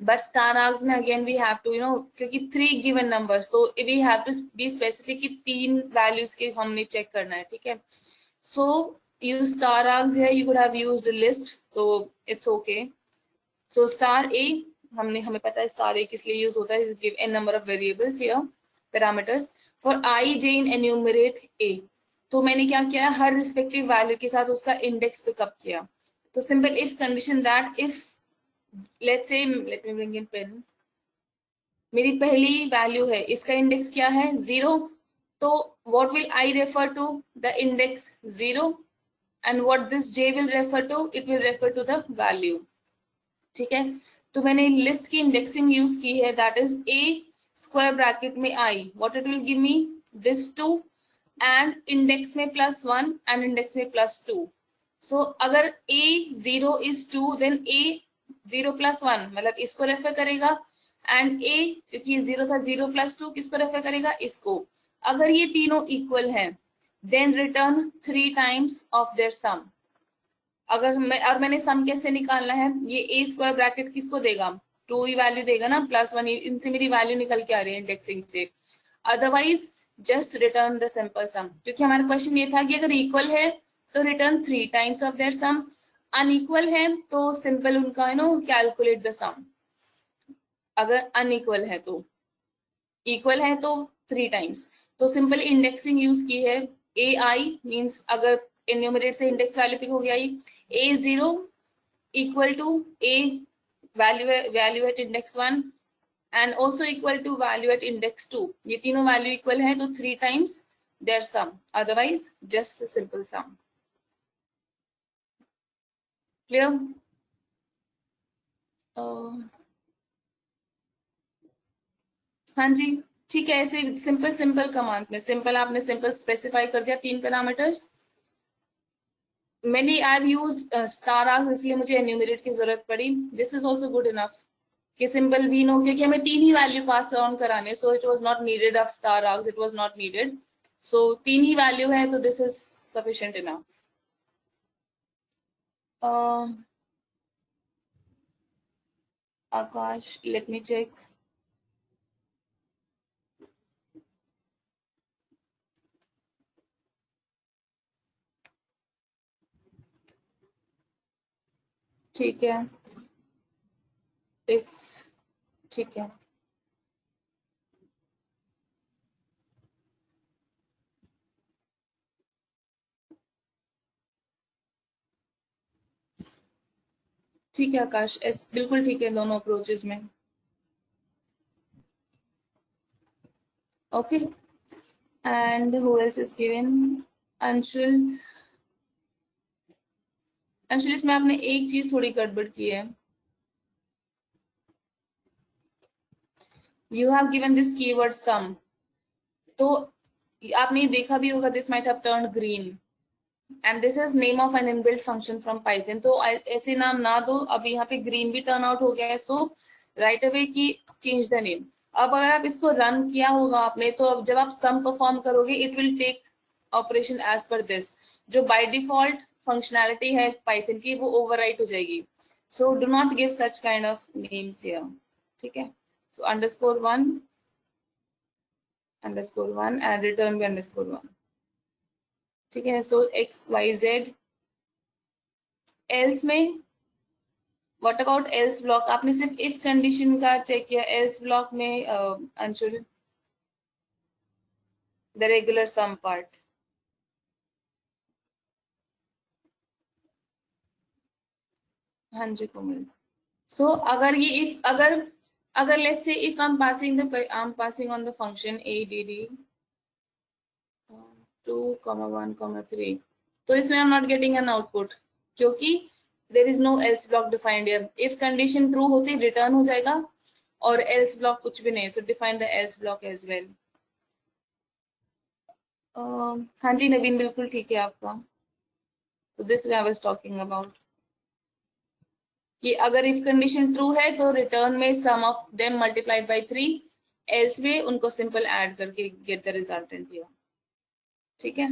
बट स्टार आर्ग्स में अगेन वी हैव टू क्योंकि 3 गिवन नंबर्स, तो we have to be specific कि 3 वैल्यूज के हमने चेक करना है, ठीक है। सो यूज स्टार आर्ग्स है, you could have used list, तो इट्स ओके। सो स्टार ए, हमें पता है स्टार ए किस लिए यूज होता है, give n number of variables या parameters for I J in enumerate a. तो मैंने क्या किया, हर रिस्पेक्टिव वैल्यू के साथ उसका इंडेक्स पिकअप किया। तो simple if condition that if let's say, let me bring in pen, मेरी पहली वैल्यू है, इसका इंडेक्स क्या है 0, तो what will I refer to, the index 0, and what this J will refer to, it will refer to the value, ठीक है। तो मैंने लिस्ट की इंडेक्सिंग यूज की है, that is a square bracket में I, what it will give me, this 2, and index में +1 and index में +2। सो अगर a 0 is 2, then a 0 + 1 मतलब इसको रेफर करेगा, एंड a क्योंकि 0 था 0 + 2 किसको रेफर करेगा, इसको। अगर ये तीनों इक्वल हैं, then return 3 times of their sum. अगर मैंने सम कैसे निकालना है, ये ए स्क्वायर ब्रैकेट किसको देगा, 2 ही वैल्यू देगा ना, +1, इनसे मेरी वैल्यू निकल के आ रही है इंडेक्सिंग से। Otherwise just return the simple सम, क्योंकि हमारा क्वेश्चन ये था कि अगर इक्वल है तो return 3 times of their sum, unequal है तो सिंपल उनका कैलकुलेट द सम। अगर अनइक्वल है तो, इक्वल है तो 3 टाइम्स। तो सिंपल इंडेक्सिंग यूज की है, ए आई मीन्स अगर न्यूमरेटर से इंडेक्स वैल्यू पिक हो गया, A 0 equal to A value at index 1 and also equal to value at index 2। ये तीनों वैल्यू इक्वल है तो 3 times their sum, otherwise just simple sum. Clear? हाँ जी, ठीक है। ऐसे सिंपल सिंपल कमांड में सिंपल आपने सिंपल स्पेसिफाई कर दिया 3 पैरामीटर्स। मैंने I have used star arcs, इसलिए मुझे एन्यूमरेट की जरूरत पड़ी। This is also good enough कि सिंपल वी नो, क्योंकि हमें 3 ही वैल्यू पास ऑन कराने, so it was not needed of star args, it was not needed. So 3 ही वैल्यू है तो this is sufficient enough. Akash, let me check. ठीक है, इफ ठीक है, ठीक है आकाश, बिल्कुल ठीक है दोनों अप्रोचेस में। Okay, and who else is given, Anshul. Anshul, इसमें आपने एक चीज थोड़ी गड़बड़ की है, you have given this keyword sum, तो आपने देखा भी होगा, this might have turned green and this is name of an inbuilt function from Python. तो ऐसे नाम ना दो, अब यहाँ पे ग्रीन भी टर्न आउट हो गया है, सो राइट अवे की चेंज द नेम। अब अगर आप इसको रन किया होगा आपने, तो अब जब आप सम परफॉर्म करोगे, it will take operation as per this, जो बाय डिफॉल्ट फंक्शनैलिटी है पाइथन की, वो ओवरराइट हो जाएगी। So do not give such kind of names here, ठीक है। सो _1 एंड रिटर्न भी _1, ठीक है। सो XYZ एल्स में, व्हाट अबाउट एल्स ब्लॉक, आपने सिर्फ इफ कंडीशन का चेक किया, एल्स ब्लॉक में Anshul the regular sum part. हाँ जी कोमल। सो अगर ये इफ अगर अगर let's say if I am passing on the function add 2,1,3, तो इसमें I am not getting an output, क्योंकि there is no else block defined here. If condition true होती रिटर्न हो जाएगा, और एल्स ब्लॉक कुछ भी नहीं, so define the else block as well. हाँ जी नवीन, बिल्कुल ठीक है आपका। तो this way I was talking about कि अगर इफ कंडीशन ट्रू है तो रिटर्न में sum of them multiplied by 3, else में उनको सिंपल ऐड करके गेट द रिजल्टेंट हियर, ठीक है।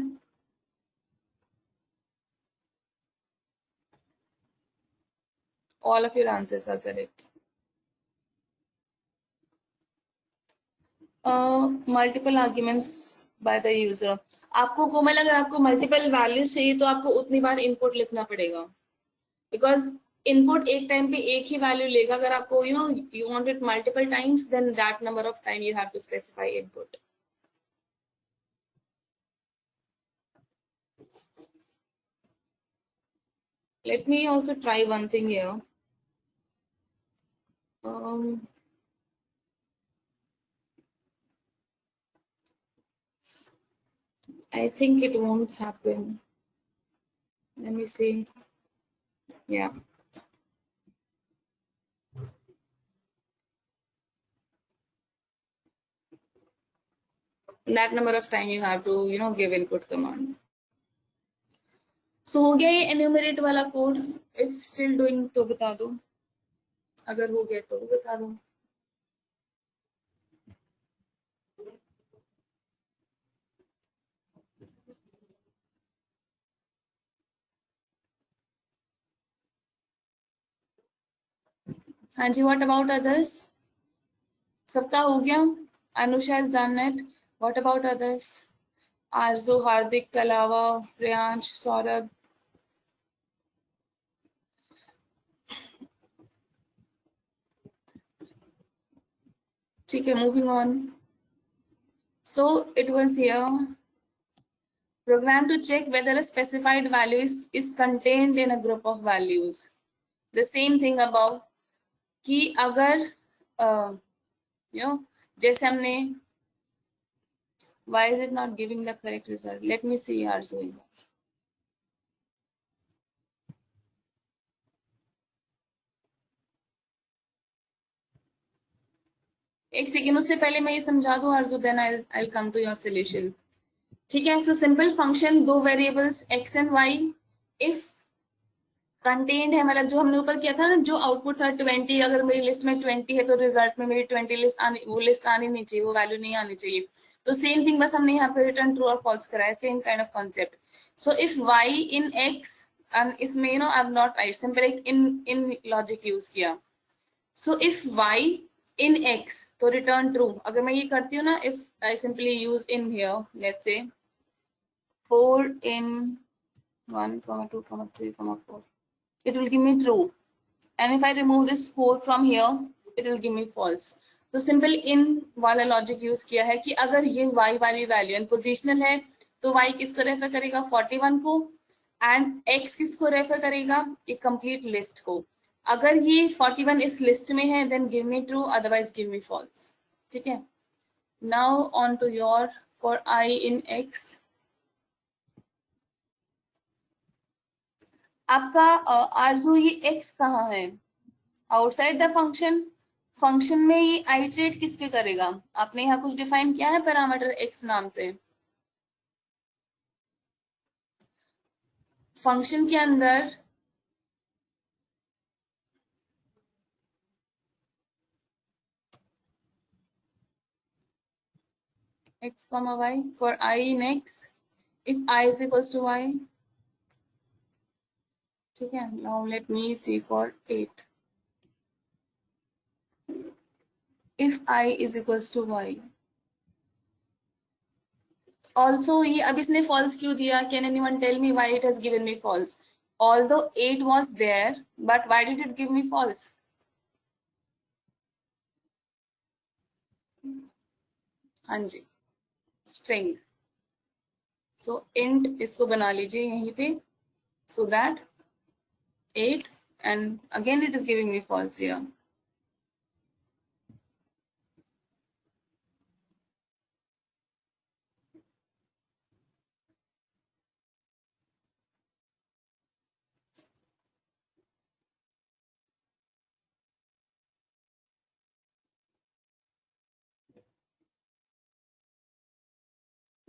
All of your answers are correct. Multiple arguments by the user. आपको कोमल अगर आपको मल्टीपल वैल्यूज चाहिए तो आपको उतनी बार इनपुट लिखना पड़ेगा, बिकॉज इनपुट एक टाइम पे एक ही वैल्यू लेगा। अगर आपको you want it multiple times, then that number of time you have to specify input. Let me also try one thing here. I think it won't happen. Let me see. Yeah. That number of time you have to, give input command. So हो गया ये enumerate वाला code? If still doing तो बता दो, अगर हो गया तो बता दो। हाँ जी, what about others? सबका हो गया? Anusha has done it. What about others? आरजू, हार्दिक के अलावा प्रियांश, सौरभ। ठीक है, moving on. So it was here. Program to check whether a specified value is contained in a group of values. The same thing above कि अगर जैसे हमने, why is it not giving the correct result? Let me see Arzu. एक second, उससे पहले मैं ये समझा दूं Arzu, then I come to your solution. ठीक है, सो सिंपल फंक्शन, दो variables x and y, if contained है, मतलब जो हमने ऊपर किया था ना, जो आउटपुट था 20, अगर मेरी लिस्ट में 20 है तो रिजल्ट में मेरी 20 लिस्ट आनी नहीं चाहिए, वो वैल्यू नहीं आनी चाहिए। तो सेम थिंग, बस हमने यहाँ पे रिटर्न ट्रू और फॉल्स करा है, same kind of concept. So if y in x, इसमें आई हैव नॉट राइट, सिंपल एक इन लॉजिक यूज किया। So if y in x तो रिटर्न ट्रू। अगर मैं ये करती हूँ ना, if I simply use in here, let's say 4 in 1, 2, 3, 4, it will give me true, and if I remove this 4 from here, it will give me false. तो simple in वाला logic use किया है कि अगर ये y वाली value and positional है तो y किसको रेफर करेगा, 41 को, एंड x किसको रेफर करेगा, एक कंप्लीट लिस्ट को। अगर ये 41 इस लिस्ट में है, then give me true, otherwise give me false. ठीक है, now on to your for i in x। आपका आरजू ये x कहाँ है, आउटसाइड द फंक्शन। फंक्शन में ये आइटरेट किस पे करेगा, आपने यहाँ कुछ डिफाइन किया है पैरामीटर x नाम से। फंक्शन के अंदर x, y for I in x, if I is equals to y। ठीक है, now let me see for 8, if I is equals to y। Also ये अब इसने false क्यों दिया, can anyone tell me why it has given me false? Although 8 was there, but why did it give me false? हाँ जी, string। So int इसको बना लीजिए यहीं पे, so that 8, and again it is giving me false here।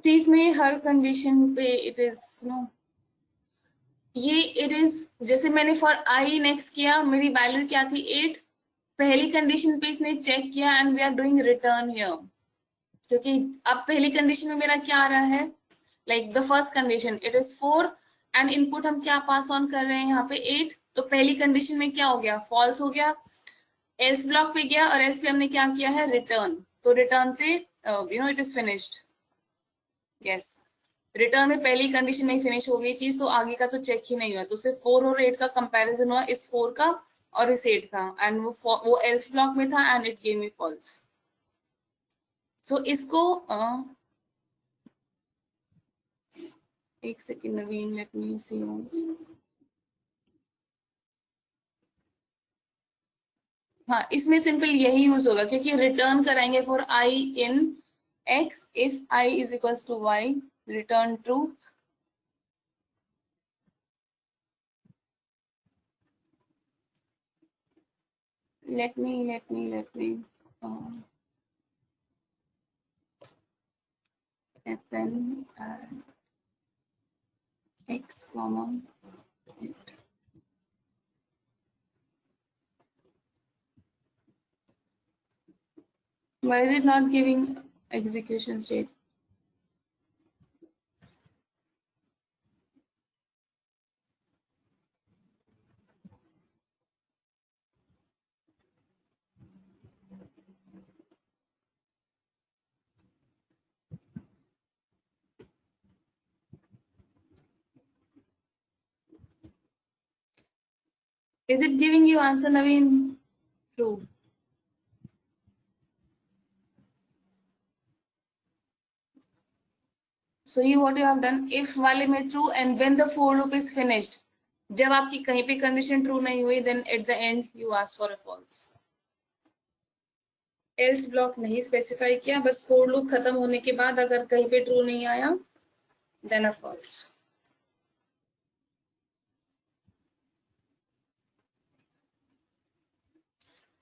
चीज में हर condition पे it is no, ये इट इज, जैसे मैंने फॉर आई नेक्स्ट किया, मेरी वैल्यू क्या थी 8, पहली कंडीशन पे इसने चेक किया and we are doing return here, क्योंकि अब पहली कंडीशन में मेरा क्या आ रहा है, like the first condition it is 4 and input हम क्या पास ऑन कर रहे हैं यहाँ पे 8, तो पहली कंडीशन में क्या हो गया, फॉल्स हो गया। एल्स ब्लॉक पे गया और एल्स पे हमने क्या किया है, रिटर्न। तो रिटर्न से it is finished. Yes, return में पहली कंडीशन नहीं फिनिश हो गई चीज तो आगे का तो चेक ही नहीं हुआ, तो सिर्फ 4 और 8 का कंपैरिजन हुआ, इस 4 का और इस 8 का, एंड वो एल्स ब्लॉक में था and it gave me false. So इसको एक सेकेंड नवीन, लेट मी सी. हाँ, इसमें सिंपल यही यूज होगा क्योंकि रिटर्न कराएंगे for i in x, if i is equals to y, return true. let me fn x comma 8. Why is it not giving execution state? Is it giving you answer, Naveen? True. So what you have done, if वाले में true and when the for loop is finished, जब आपकी कहीं पे condition true नहीं हुई, then at the end you ask for a false. else block नहीं specify किया, बस for loop खत्म होने के बाद अगर कहीं पे ट्रू नहीं आया, then a false.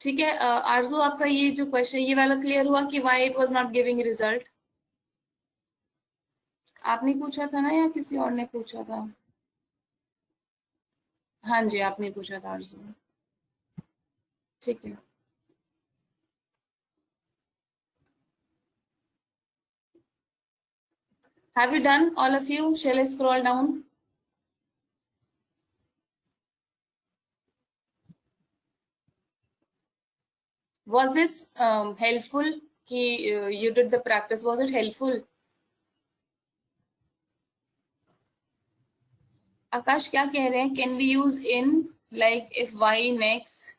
ठीक है. आरजू, आपका ये जो क्वेश्चन ये वाला क्लियर हुआ कि why it was not giving result? आपने पूछा था ना या किसी और ने पूछा था? हाँ जी, आपने पूछा था आरजू. ठीक है. Have you done, all of you? Shall I scroll down? Was this helpful? कि you did the practice. Was it helpful? आकाश क्या कह रहे हैं? Can we use in like if y next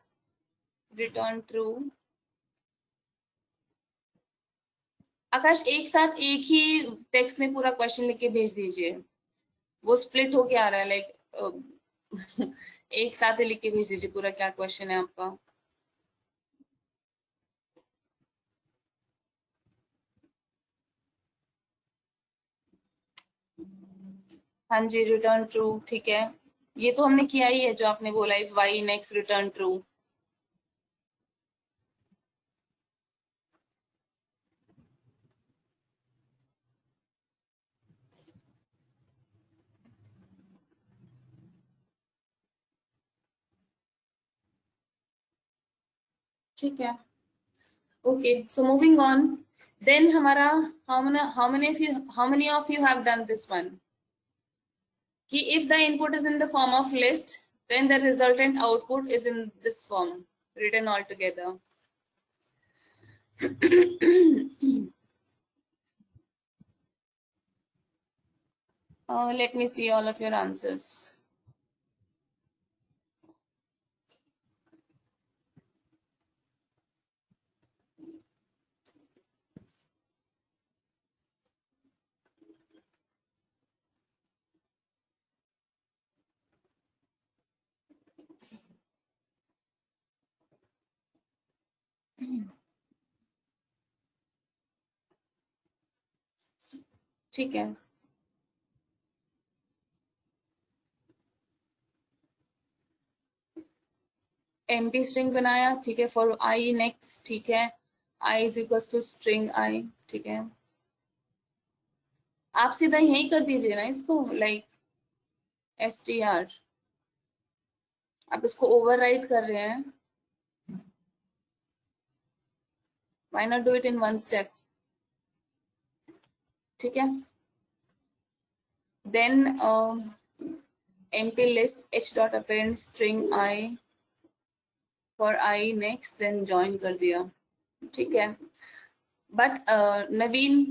return true? आकाश एक साथ एक ही टेक्स्ट में पूरा क्वेश्चन लिख के भेज दीजिए, वो स्प्लिट होके आ रहा है, लाइक एक साथ ही लिख के भेज दीजिए पूरा क्या क्वेश्चन है आपका. हाँ जी, रिटर्न ट्रू. ठीक है, ये तो हमने किया ही है जो आपने बोला, if y next return true. ठीक है. Okay, so moving on. Then हमारा how many of you have done this one? कि if the input is in the form of list, then the resultant output is in this form, written all together. Let me see all of your answers. ठीक है. Empty string बनाया. ठीक है, for I next. ठीक है, I is equal to string आई. ठीक है, आप सीधा यही कर दीजिए ना इसको, लाइक str. आप इसको ओवरराइट कर रहे हैं. Why not do it in one step? ठीक है. Then empty list h dot append string I for I next, then join कर दिया. ठीक है. बट नवीन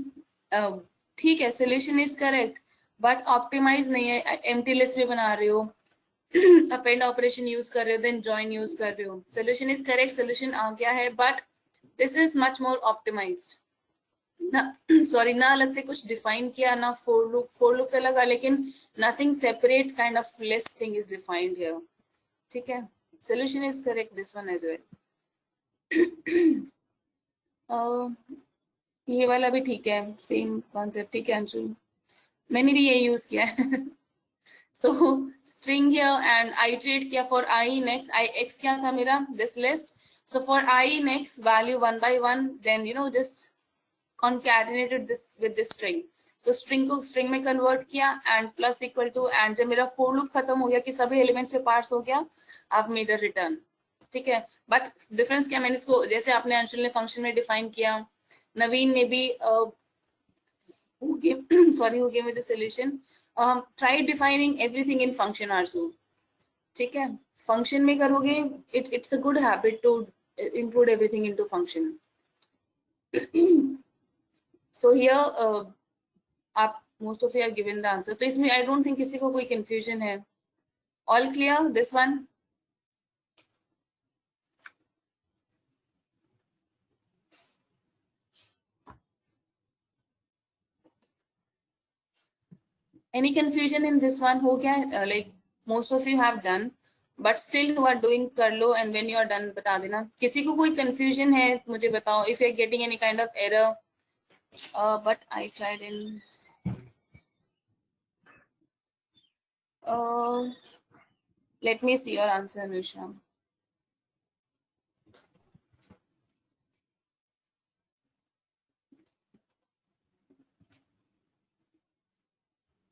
ठीक है, solution is correct but optimise नहीं है, एम्प्टी लिस्ट भी बना रहे हो, अपेंड ऑपरेशन यूज कर रहे हो, देन जॉइन यूज कर रहे हो, सोल्यूशन इज करेक्ट, सोल्यूशन आ गया है, but this is much more optimised ना। सॉरी, ना अलग से कुछ डिफाइन किया, ना फोर लूप तो लगा, लेकिन nothing separate kind of list thing is defined here. ठीक है, solution is correct this one as well. ये वाला भी ठीक है, सेम कॉन्सेप्ट। ठीक है अंशुल, मैंने भी ये यूज किया है। So string here and I tried किया for I next, I x क्या था मेरा, this list. So for I next value one by one, then you know just concatenated this with this string। तो string को string में convert किया and plus equal to, and जब मेरा for loop खत्म हो गया कि सभी एलिमेंट्स पे पार्स हो गया, आप मेड अ रिटर्न। ठीक है, बट डिफरेंस क्या, मैंने इसको जैसे आपने अंशुल ने फंक्शन में डिफाइन किया, नवीन ने भी sorry who gave me the solution, try defining everything in function also। ठीक है, फंक्शन में करोगे, it's a good habit to include everything into function। so here आप most of you have given the answer, तो इसमें I don't think किसी को कोई कंफ्यूजन है। All clear this one? Any confusion in this one? हो गया, like most of you have done, but still you are doing, कर लो and when you are done बता देना। किसी को कोई कंफ्यूजन है मुझे बताओ, if you are getting any kind of error, but I tried in let me see your answer Anusha।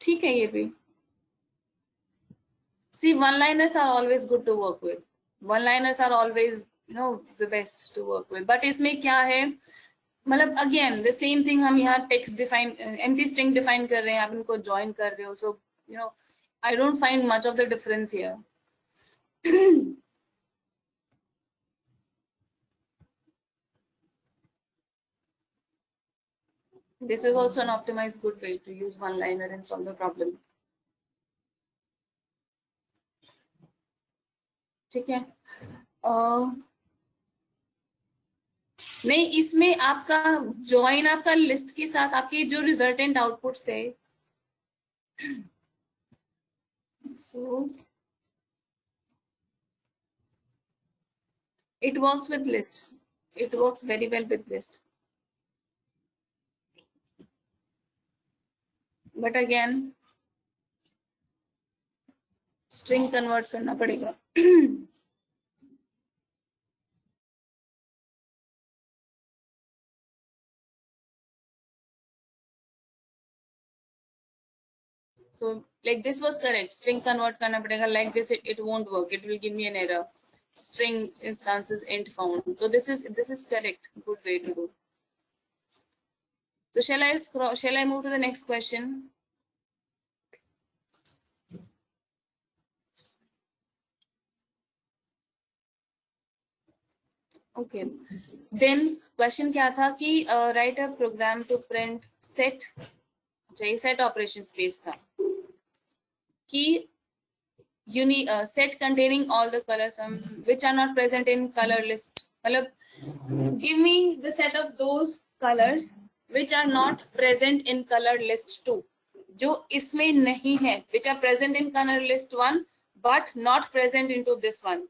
ठीक है ये भी। See, one-liners are always good to work with. One-liners are always, you know, the best to work with. But इसमें क्या है, मतलब again the same thing, हम यहाँ text define, empty string define कर रहे हैं, आप इनको join कर रहे हो, so you know I don't find much of the difference here। This is also an optimized good way to use one-liner and solve the problem। ठीक है, नहीं इसमें आपका ज्वाइन आपका लिस्ट के साथ आपके जो रिजल्टेंट आउटपुट्स थे, so it works with list, it works very well with list, but again string convert करना पड़ेगा। So like this was correct, string convert करना पड़ेगा, like this it won't work, it will give me an error, string instances int found। So this is correct, good way to do। So shall I move to the next question? Okay, then question क्या था कि write a program to print set, चाहिए set operation space था कि set containing all the colors which are not present in color list, मतलब give me the set of those colors which are not present in color list 2, जो इसमें नहीं है, which are present in color list 1 but not present into this one।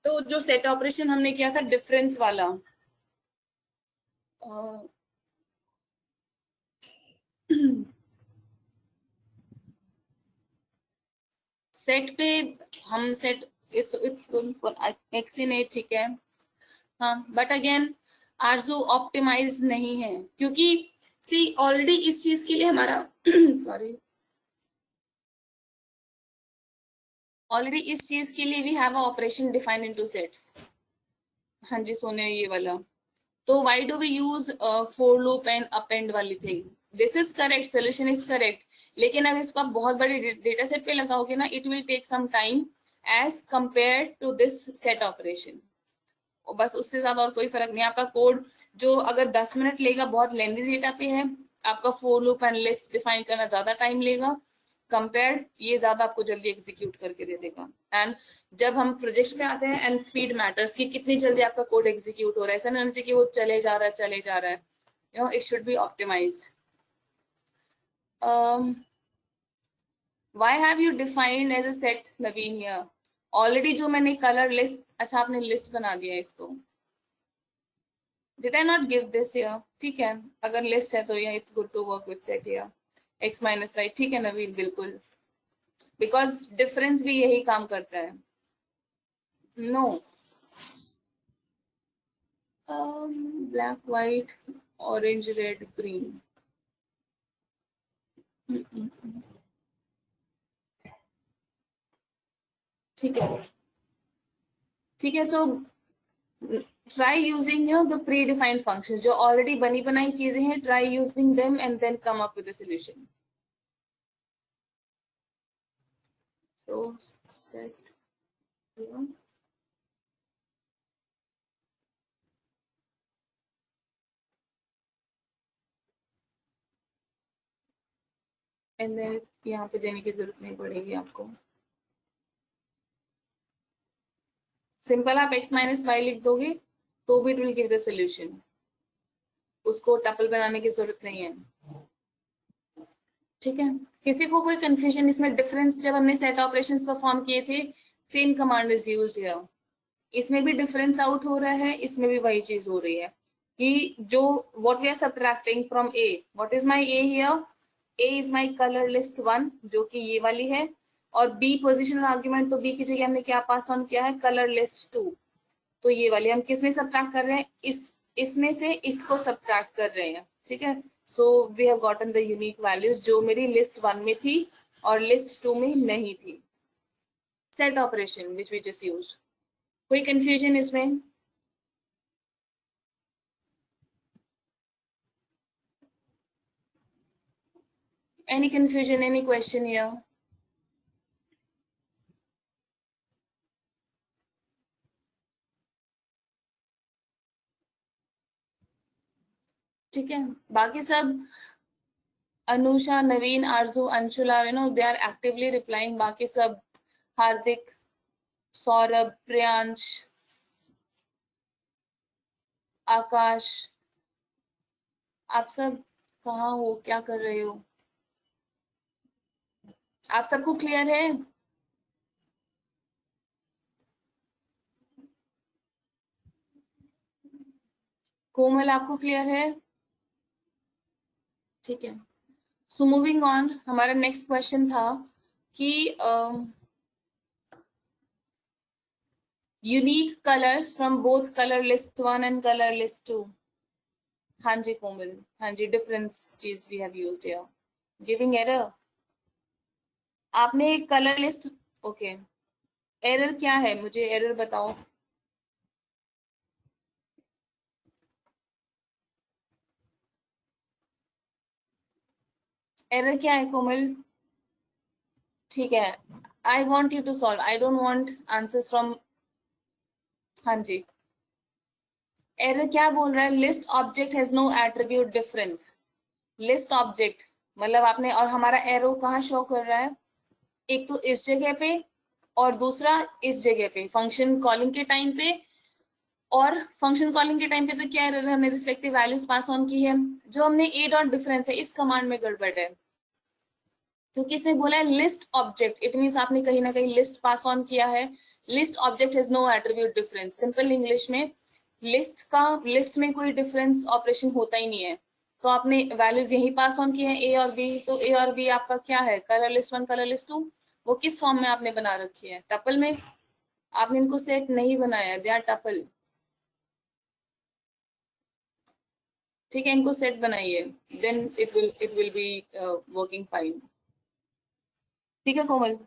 तो जो set operation हमने किया था difference वाला, सेट पे हम set its for x in eight, ठीक है हाँ, बट अगेन आरजू ऑप्टिमाइज नहीं है, क्योंकि सी ऑलरेडी इस चीज के लिए हमारा सॉरी, ऑलरेडी इस चीज के लिए we have a operation defined into sets. हाँ जी सोने ये वाला, तो why do we use for loop and append वाली thing? This is correct, solution is correct, लेकिन अगर इसको आप बहुत बड़े डेटा सेट पे लगाओगे ना, it will take some time as compare to this set operation. बस उससे ज्यादा और कोई फर्क नहीं है। आपका कोड जो अगर 10 मिनट लेगा, बहुत लेंदी डेटा पे है, आपका for loop and list define करना ज्यादा टाइम लेगा कंपेयर, ये ज्यादा आपको जल्दी एग्जीक्यूट करके दे देगा। एंड जब हम प्रोजेक्ट पे आते हैं, एंड स्पीड मैटर्स, कि कितनी जल्दी आपका कोड एग्जीक्यूट हो रहा है। ऐसा नहीं होना चाहिए कि वो चले जा रहा है चले जा रहा है, you know, it should be optimised. Why have you defined as a set, Naveen here? Already जो मैंने कलर लिस्ट, अच्छा आपने लिस्ट बना दिया है इसको। Did I not give this here? ठीक है, अगर लिस्ट है तो ये it's good to work with set here. x minus y, ठीक है नवीन, बिल्कुल, बिकॉज डिफरेंस भी यही काम करता है। No, black white orange red green, ठीक है, ठीक है। सो try using, you know, the predefined functions जो already बनी बनाई चीजें हैं, try using them and then come up with a solution. So set here, and then यहाँ पे देने की जरूरत नहीं पड़ेगी आपको, सिंपल आप x माइनस वाई लिख दोगे तो भी it will give the solution, उसको टपल बनाने की जरूरत नहीं है, ठीक है। किसी को कोई कंफ्यूजन इसमें? डिफरेंस जब हमने सेट ऑपरेशंस परफॉर्म किए थे, same command is used here, इसमें भी डिफरेंस आउट हो रहा है, इसमें भी वही चीज हो रही है कि जो what we are subtracting from a, what is my a here, a is my colour list 1 जो कि ये वाली है, और बी पोजिशनल आर्ग्यूमेंट, तो बी की जगह हमने क्या पास ऑन किया है, कलर लिस्ट 2, तो ये वाली हम किस में सब्ट्रैक्ट कर रहे हैं, इसमें से इसको सब्ट्रैक्ट कर रहे हैं, ठीक है। So we have gotten the unique values जो मेरी लिस्ट 1 में थी और लिस्ट 2 में नहीं थी, set operation which we just used. कोई कंफ्यूजन इसमें? Any confusion, any question here? ठीक है, बाकी सब Anusha, Naveen, Arzoo, Anshula, you know they are actively replying, बाकी सब हार्दिक, सौरभ, प्रियांश, आकाश, आप सब कहाँ हो, क्या कर रहे हो? आप सबको क्लियर है? कोमल आपको क्लियर है? ठीक है, सो मूविंग ऑन, हमारा नेक्स्ट क्वेश्चन था कि unique colours from both colour list 1 and colour list 2। हाँ जी कोमल, हाँ जी, डिफरेंस चीज we have used here, giving error. आपने एक कलर लिस्ट, ओके, एरर क्या है, मुझे एरर बताओ। एरर क्या है कोमल? ठीक है, I want you to solve, I don't want answers from, हाँ जी। एरर क्या बोल रहा है, list object has no attribute difference, list object मतलब आपने, और हमारा एरो कहाँ शो कर रहा है, एक तो इस जगह पे और दूसरा इस जगह पे फंक्शन कॉलिंग के टाइम पे, और फंक्शन कॉलिंग के टाइम पे तो क्या एरर है, हमने रिस्पेक्टिव वैल्यूज पास ऑन की है, जो हमने ए डॉट डिफरेंस है इस कमांड में गड़बड़ है, तो किसने बोला है लिस्ट ऑब्जेक्ट, इट मींस आपने कहीं ना कहीं लिस्ट पास ऑन किया है, list object has no attribute difference, simple English में लिस्ट का, लिस्ट में कोई डिफरेंस ऑपरेशन होता ही नहीं है, तो आपने वैल्यूज यही पास ऑन किए हैं ए और बी, तो ए और बी आपका क्या है, कलर लिस्ट 1 कलर लिस्ट 2, वो किस फॉर्म में आपने बना रखी है, टपल में, आपने इनको सेट नहीं बनाया, दे आर टपल, ठीक है, इनको सेट बनाइए, then it will be working fine, ठीक है कोमल,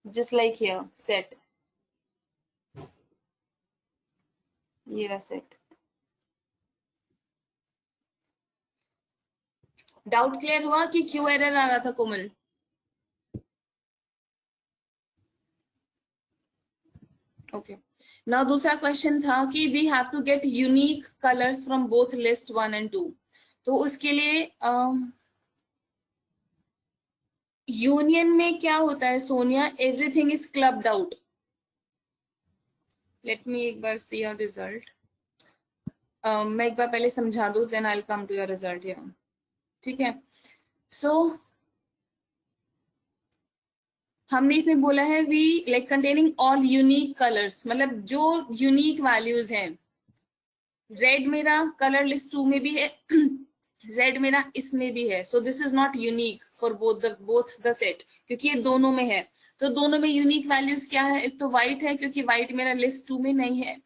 just like here set, ये रहा सेट। डाउट क्लियर हुआ कि क्यों एरर आ रहा था कोमल? ओके, नाउ दूसरा क्वेश्चन था कि we have to get unique colours from both list 1 and 2। तो उसके लिए यूनियन में क्या होता है Sonia, everything is clubbed out. Let me एक बार सी योर रिजल्ट। मैं एक बार पहले समझा दूं, then I will come to your result here. ठीक है, सो हमने इसमें बोला है we like containing all unique colours, मतलब जो यूनिक वैल्यूज हैं। रेड मेरा कलर लिस्ट 2 में भी है, रेड मेरा इसमें भी है, so this is not unique for both the set, क्योंकि ये दोनों में है। तो दोनों में यूनिक वैल्यूज क्या है, एक तो व्हाइट है क्योंकि व्हाइट मेरा लिस्ट 2 में नहीं है,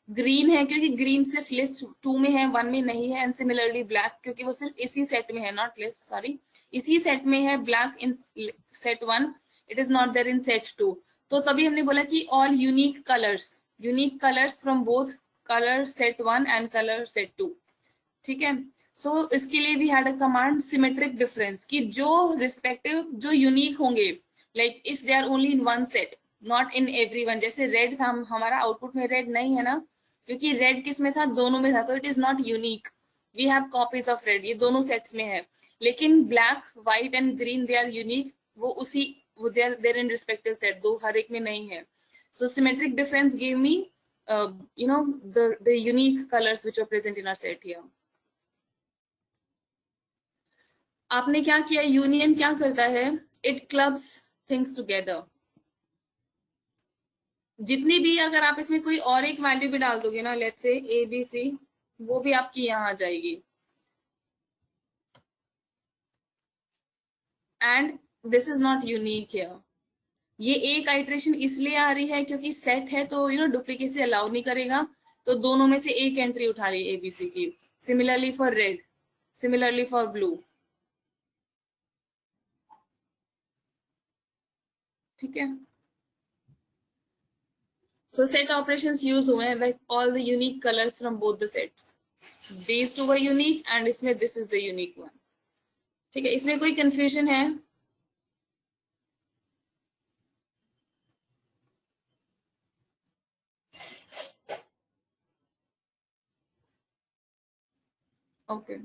ग्रीन है क्योंकि ग्रीन सिर्फ लिस्ट 2 में है, 1 में नहीं है, एंड सिमिलरली ब्लैक क्योंकि वो सिर्फ इसी सेट में है, नॉट लिस्ट सॉरी, इसी सेट में है, black in set 1, it is not there in set 2। तो तभी हमने बोला कि all unique colours from both colour set 1 and colour set 2। ठीक है, सो इसके लिए भी had a command symmetric difference, कि जो रिस्पेक्टिव जो यूनिक होंगे, like if they are only in one set not in everyone. जैसे रेड था, हमारा आउटपुट में रेड नहीं है ना, क्योंकि रेड किस में था, दोनों में था, तो it is not unique. We have copies of red, ये दोनों सेट्स में है। लेकिन black, white and green they are unique, वो उसी देयर इन रिस्पेक्टिव सेट, दो हर एक में नहीं है। So symmetric difference give me you know the unique colors which are present in our set here। आपने क्या किया, यूनियन क्या करता है, इट क्लब्स थिंग्स टुगेदर। जितनी भी, अगर आप इसमें कोई और एक वैल्यू भी डाल दोगे ना, let's say A B C, वो भी आपकी यहाँ आ जाएगी। And this is not unique here. ये एक आइट्रेशन इसलिए आ रही है क्योंकि सेट है, तो डुप्लीकेसी अलाउ नहीं करेगा, तो दोनों में से एक एंट्री उठा ली एबीसी की। Similarly for red, similarly for blue. ठीक है, so set operations use हुए हैं, like all the unique colors from both the sets, these two were unique and इसमें this is the unique one। ठीक है, इसमें कोई confusion है? Okay,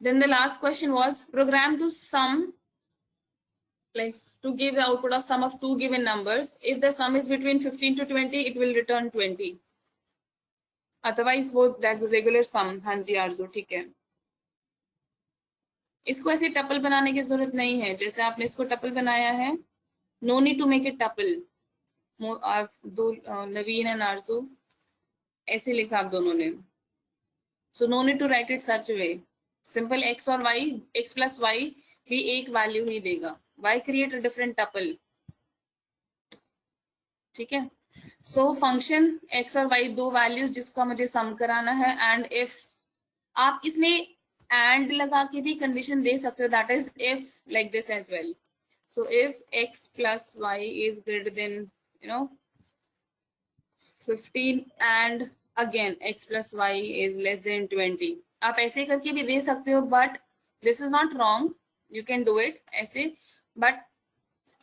then the last question was program to sum, like to give the output of sum of two given numbers, if the sum is between 15 to 20 it will return 20, otherwise वो regular sum। हाँ जी आरजू, ठीक है, इसको ऐसे tuple बनाने की जरूरत नहीं है, जैसे आपने इसको टपल बनाया है, no need to make it tuple. दो नवीन एंड आरजू ऐसे लिखा आप दोनों ने, so no need to write it such way. Simple x और y, x प्लस y भी एक वैल्यू ही देगा, y create a different tuple. ठीक है, सो फंक्शन x और y दो वैल्यूज जिसका मुझे सम कराना है, एंड इफ आप इसमें एंड लगा के भी कंडीशन दे सकते हो, that is if like this as well. So if x plus y is greater than 15 and again x plus y is less than 20, आप ऐसे करके भी दे सकते हो, but this is not wrong, you can do it ऐसे, but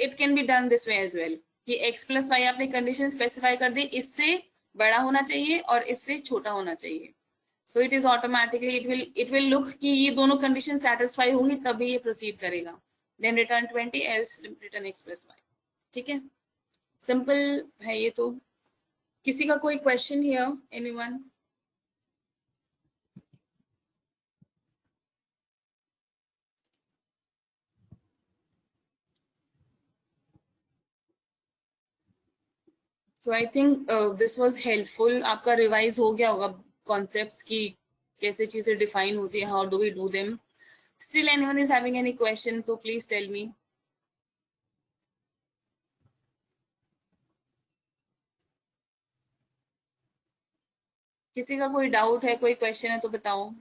it can be done this way as well, कि x plus y आपने कंडीशन स्पेसिफाई कर दी, इससे बड़ा होना चाहिए और इससे छोटा होना चाहिए, so it is automatically it will look कि ये दोनों कंडीशन सेटिस्फाई होंगी तभी ये प्रोसीड करेगा, then return 20 else return x plus y. ठीक है, सिंपल है ये तो। किसी का कोई question here, anyone? So I think this was helpful, आपका रिवाइज हो गया होगा कॉन्सेप्ट्स की, कैसे चीजें डिफाइन होती है, how do we do them. Still anyone is having any question तो प्लीज टेल मी। किसी का कोई डाउट है, कोई क्वेश्चन है तो बताओ।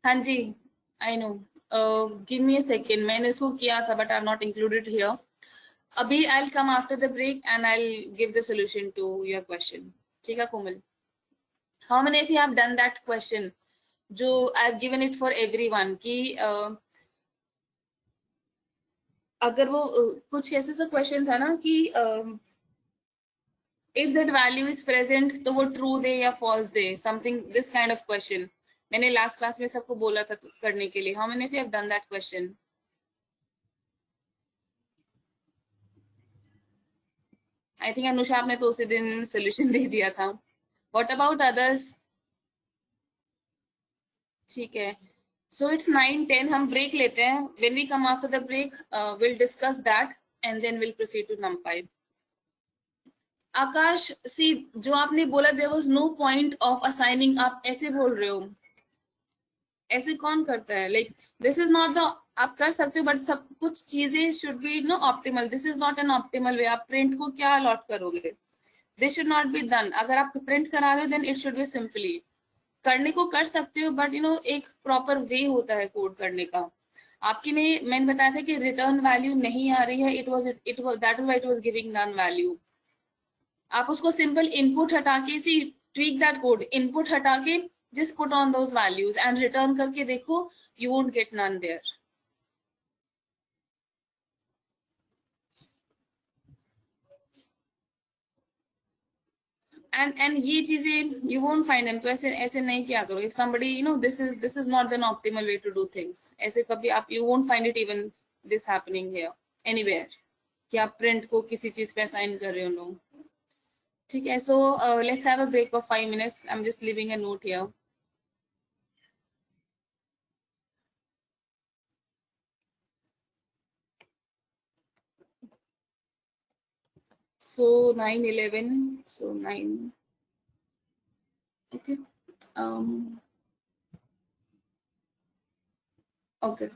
हाँ जी, I know, give me a second, मैंने इसको किया था but I have not included here. अभी I will come after the break and I will give the solution to your question. ठीक है कोमल? How many of you have done that question? जो I've given it for everyone कि अगर वो कुछ ऐसे सा क्वेश्चन था ना कि if that value is present तो वो true दे या false they, something this kind of question. मैंने लास्ट क्लास में सबको बोला था करने के लिए. How many of you have done that question? I think Anusha आपने तो उसी दिन सोल्यूशन दे दिया था. What about others? ठीक है. So it's 9:10. हम break लेते हैं. When we come after the break, we'll discuss that and then we'll proceed to NumPy. आकाश, सी जो आपने बोला there was no point of assigning, आप ऐसे बोल रहे हो. ऐसे कौन करता है? Like this is not the, आप कर सकते हो बट सब कुछ चीजें should be no optimal. This is not an optimal way. आप print को क्या allot करोगे? This should not be done. अगर आप print करा रहे हो then it should be simply. करने को कर सकते हो बट एक प्रॉपर वे होता है कोड करने का. आपकी में मैंने बताया था कि रिटर्न वैल्यू नहीं आ रही है. It was that is why it was giving none value. आप उसको सिंपल इनपुट हटा के see tweak that code, input हटा के just put on those values and return करके देखो, you won't get none there. And ये चीजें you won't find them. तो ऐसे ऐसे नहीं किया करो. If somebody this is not an optimal way to do things. ऐसे कभी आप you won't find it even this happening here anywhere कि आप print को किसी चीज पे assign कर रहे हो. No. ठीक है. So let's have a break of 5 minutes. I'm just leaving a note here. So 9:11. So 9. Okay. Okay.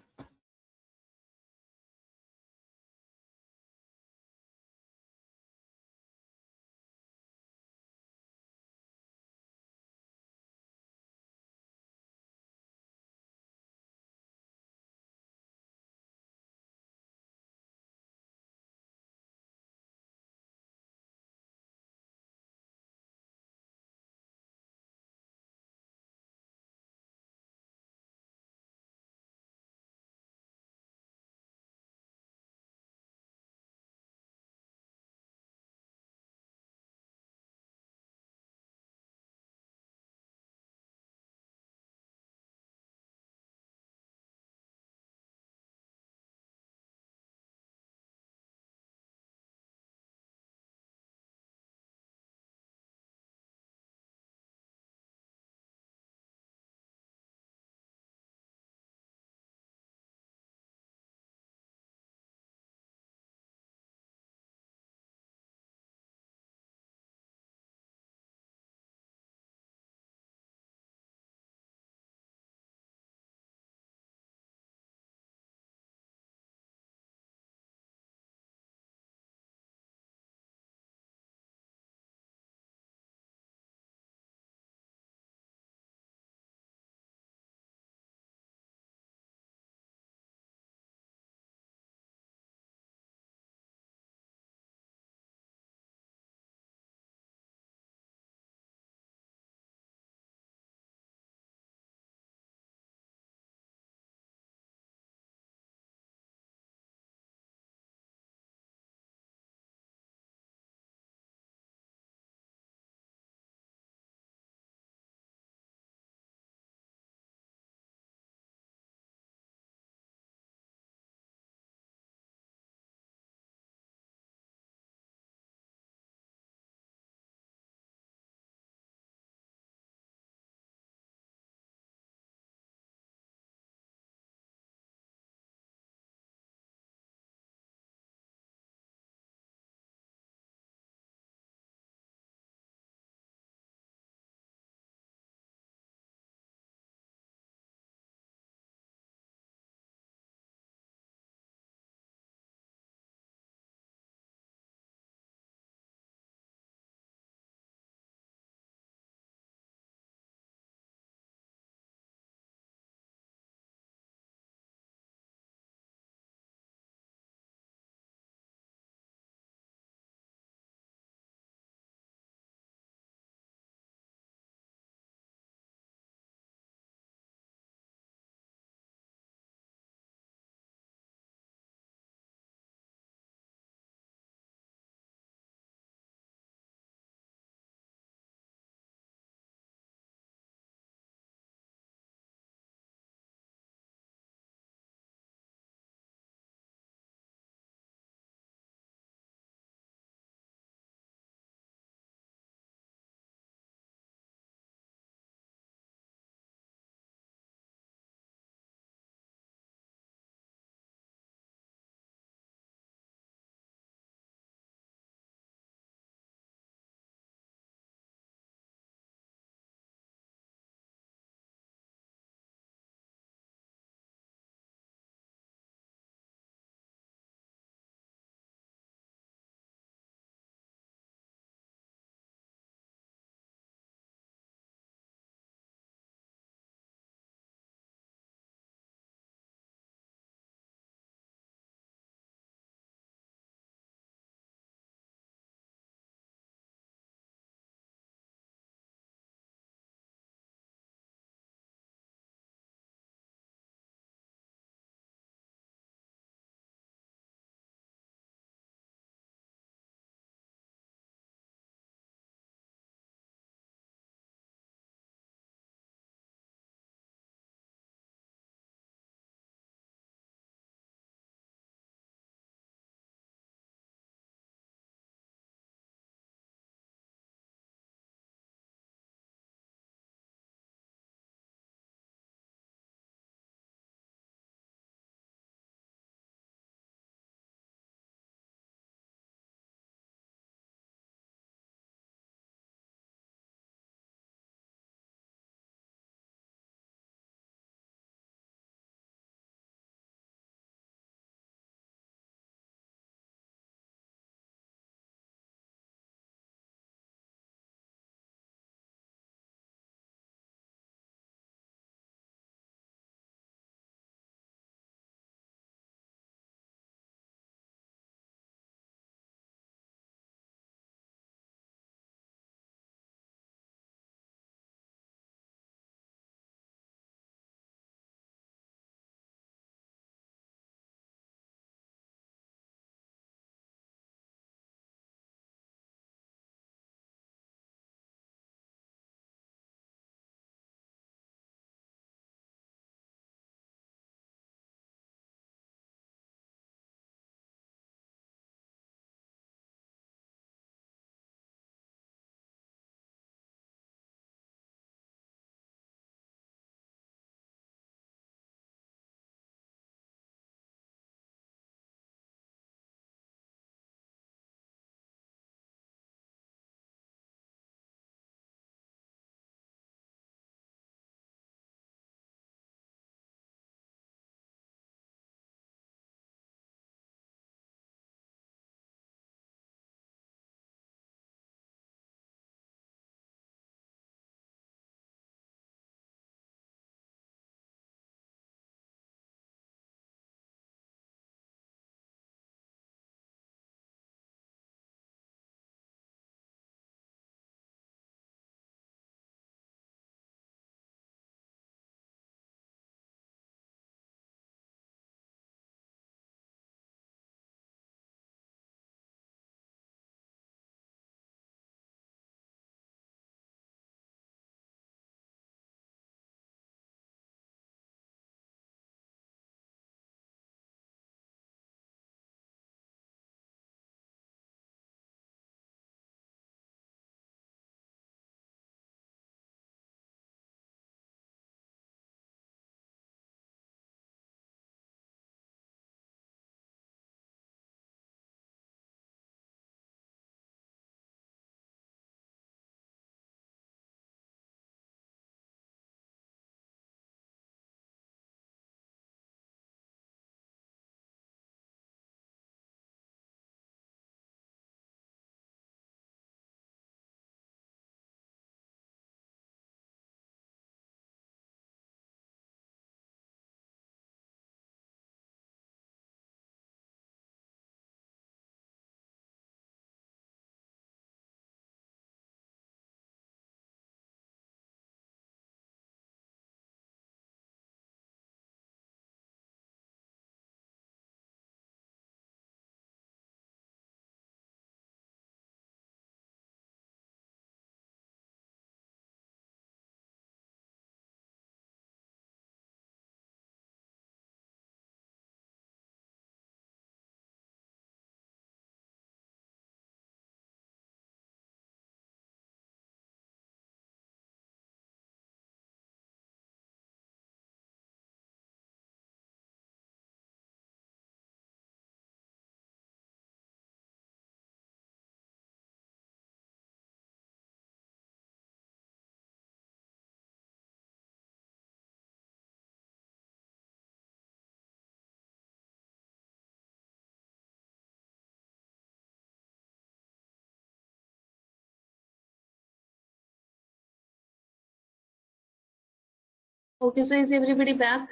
Okay, so is everybody back?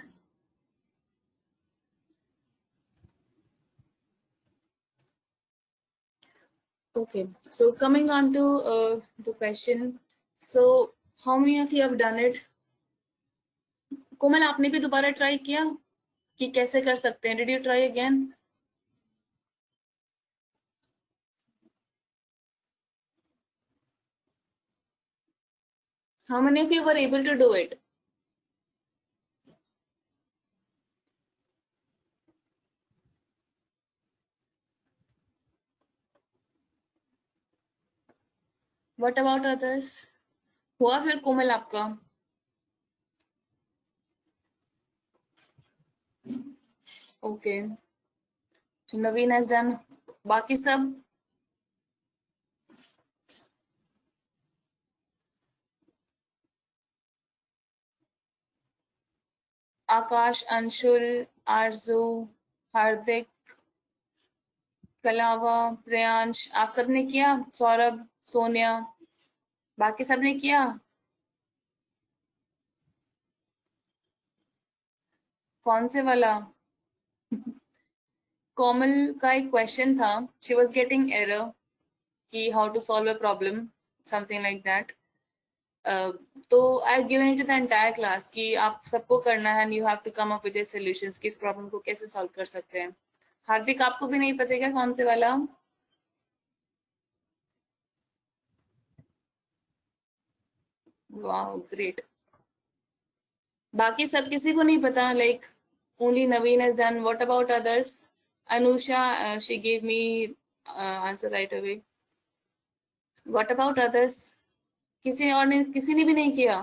Okay, so coming on to the question, so how many of you have done it? कोमल, आपने भी दोबारा try किया कि कैसे कर सकते हैं? Did you try again? How many of you were able to do it? What about others? हुआ फिर कोमल आपका? Okay, so Naveen has done. बाकी सब? आकाश, अंशुल, आरजू, हार्दिक, कलावा, प्रियांश, आप सबने किया? सौरभ, सोनिया, बाकी सबने किया? कौन से वाला? कोमल का एक क्वेश्चन था, शी वाज गेटिंग एरर कि how to solve a problem, something like that. तो I given it to the entire class कि आप सबको करना है and you have to come up with your solutions कि इस प्रॉब्लम को कैसे सॉल्व कर सकते हैं। हार्दिक, आपको भी नहीं पता क्या कौन से वाला? वाह, ग्रेट। बाकी सब किसी को नहीं पता? Like only Naveen has done. What about others? Anusha, she gave me answer right away. What about others? किसी ने भी नहीं किया?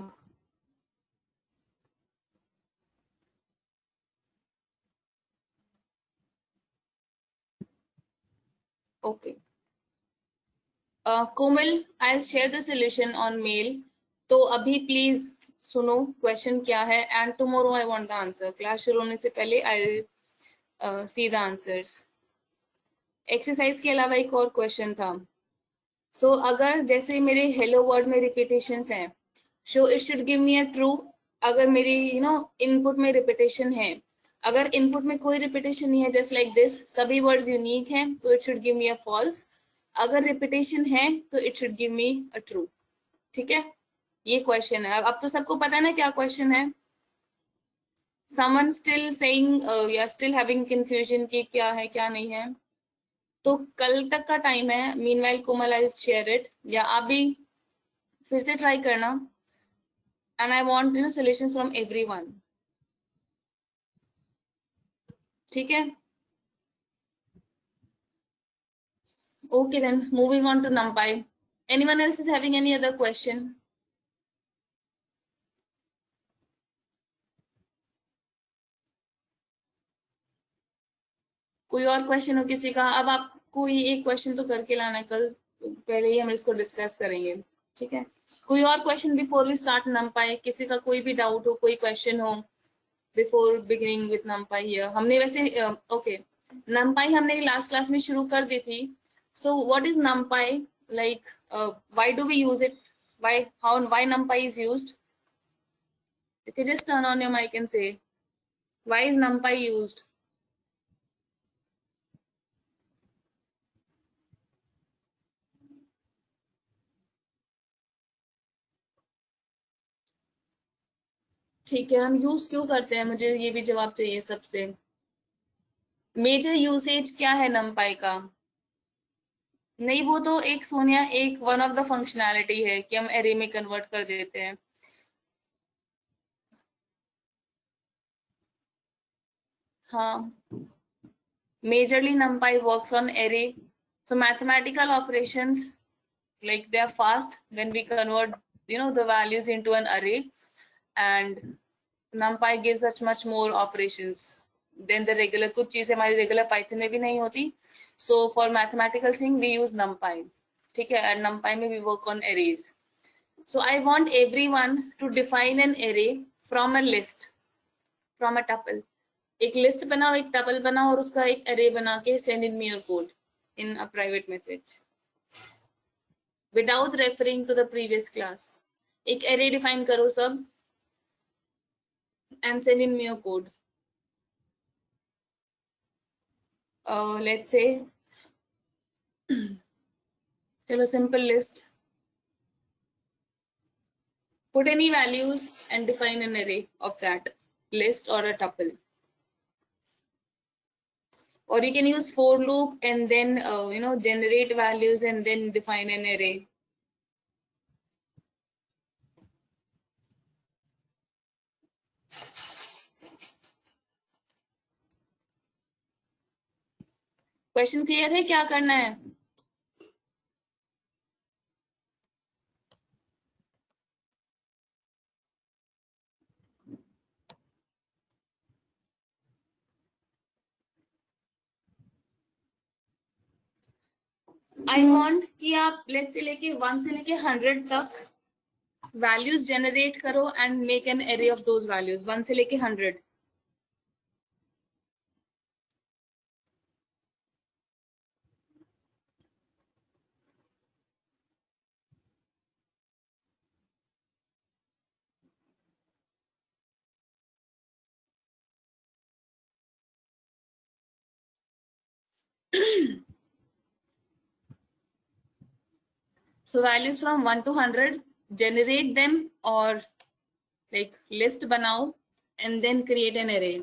Okay. Komal, I'll share the solution on mail. तो अभी प्लीज सुनो क्वेश्चन क्या है and tomorrow I want the answer. Class शुरू होने से पहले आई सी द आंसर्स। एक्सरसाइज के अलावा एक और क्वेश्चन था। सो अगर जैसे मेरे हेलो वर्ड में रिपीटेशंस हैं, so it should give me a true. अगर मेरी इनपुट में रिपीटेशन है, अगर इनपुट में कोई रिपीटेशन नहीं है, जस्ट लाइक दिस, सभी वर्ड्स यूनिक हैं, तो it should give me a false. अगर रिपीटेशन है तो it should give me a true. ठीक है, ये क्वेश्चन है। अब तो सबको पता है ना क्या क्वेश्चन है? समवन स्टिल सेइंग या स्टिल हैविंग कंफ्यूजन कि क्या है क्या नहीं है? तो कल तक का टाइम है। Meanwhile Komal I share it, या आप भी फिर से ट्राई करना। And I want solutions from everyone. ठीक है, okay then moving on to numpy. Anyone else is having any other question? कोई और क्वेश्चन हो किसी का? अब आपको ये एक क्वेश्चन तो करके लाना है, कल पहले ही हम इसको डिस्कस करेंगे। ठीक है, कोई और question before we start numpy? किसी का कोई भी डाउट हो, कोई क्वेश्चन हो before beginning with numpy here? हमने वैसे ओके numpy हमने लास्ट क्लास में शुरू कर दी थी। सो what is numpy? Like why do we use it? Why numpy is used? You can just turn on your mic and say why is numpy used? ठीक है, हम यूज क्यों करते हैं, मुझे ये भी जवाब चाहिए सबसे। मेजर यूसेज क्या है numpy का? नहीं, वो तो एक सोनिया एक वन ऑफ द फंक्शनैलिटी है कि हम एरे में कन्वर्ट कर देते हैं। हाँ, majorly numpy works on array. So mathematical operations, like they are fast when we convert the values into an array, and numpy gives us much more operations than the regular। कुछ चीजें हमारी regular Python में भी नहीं होती। So for mathematical thing we use numpy। ठीक है, and numpy में we work on arrays। So I want everyone to define an array from a list, from a tuple। एक लिस्ट बनाओ, एक टपल बनाओ और उसका एक अरे बना के send in me your code in a private message without referring to the previous class. एक अरे डिफाइन करो सब। and send in me your code. Let's say, chalo, simple list. Put any values and define an array of that list or a tuple. Or you can use for loop and then generate values and then define an array. Question clear है? क्या करना है? I want कि आप let's say लेके 1 से लेके 100 तक वैल्यूज जनरेट करो and make an array of those values 1 से लेके 100. So values from 1 to 100, generate them or like list banao and then create an array.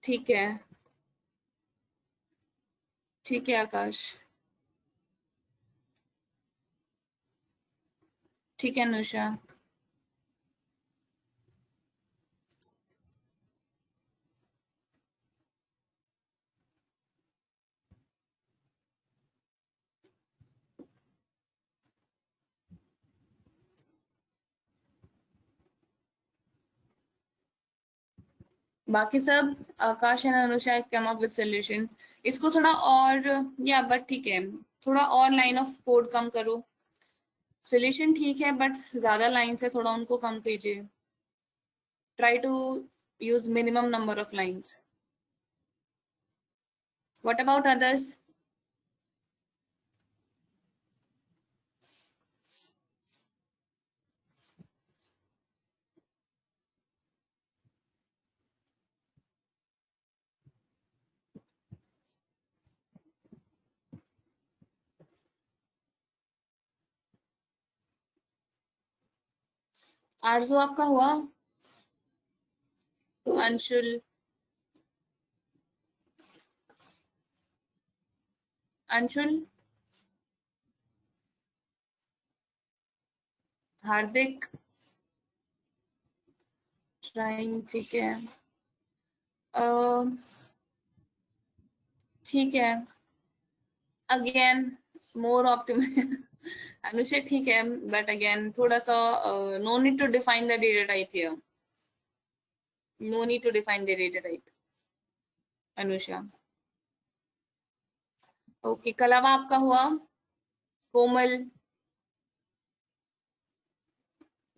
ठीक है, ठीक है आकाश, ठीक है अनुषा. बाकी सब Akash and Anusha come up with solution. इसको थोड़ा और या बट ठीक है, थोड़ा और लाइन ऑफ कोड कम करो. सॉल्यूशन ठीक है बट ज्यादा लाइन है, थोड़ा उनको कम कीजिए. Try to use minimum number of lines. What about others? Arzoo आपका हुआ? अंशुल, अंशुल, हार्दिक, ट्राइंग. ठीक है, ठीक है. Again more optimist. अनुषा ठीक है बट अगेन थोड़ा सा no need to define the data type here. No need to define the data type. Anusha okay. कलावा आपका हुआ? कोमल,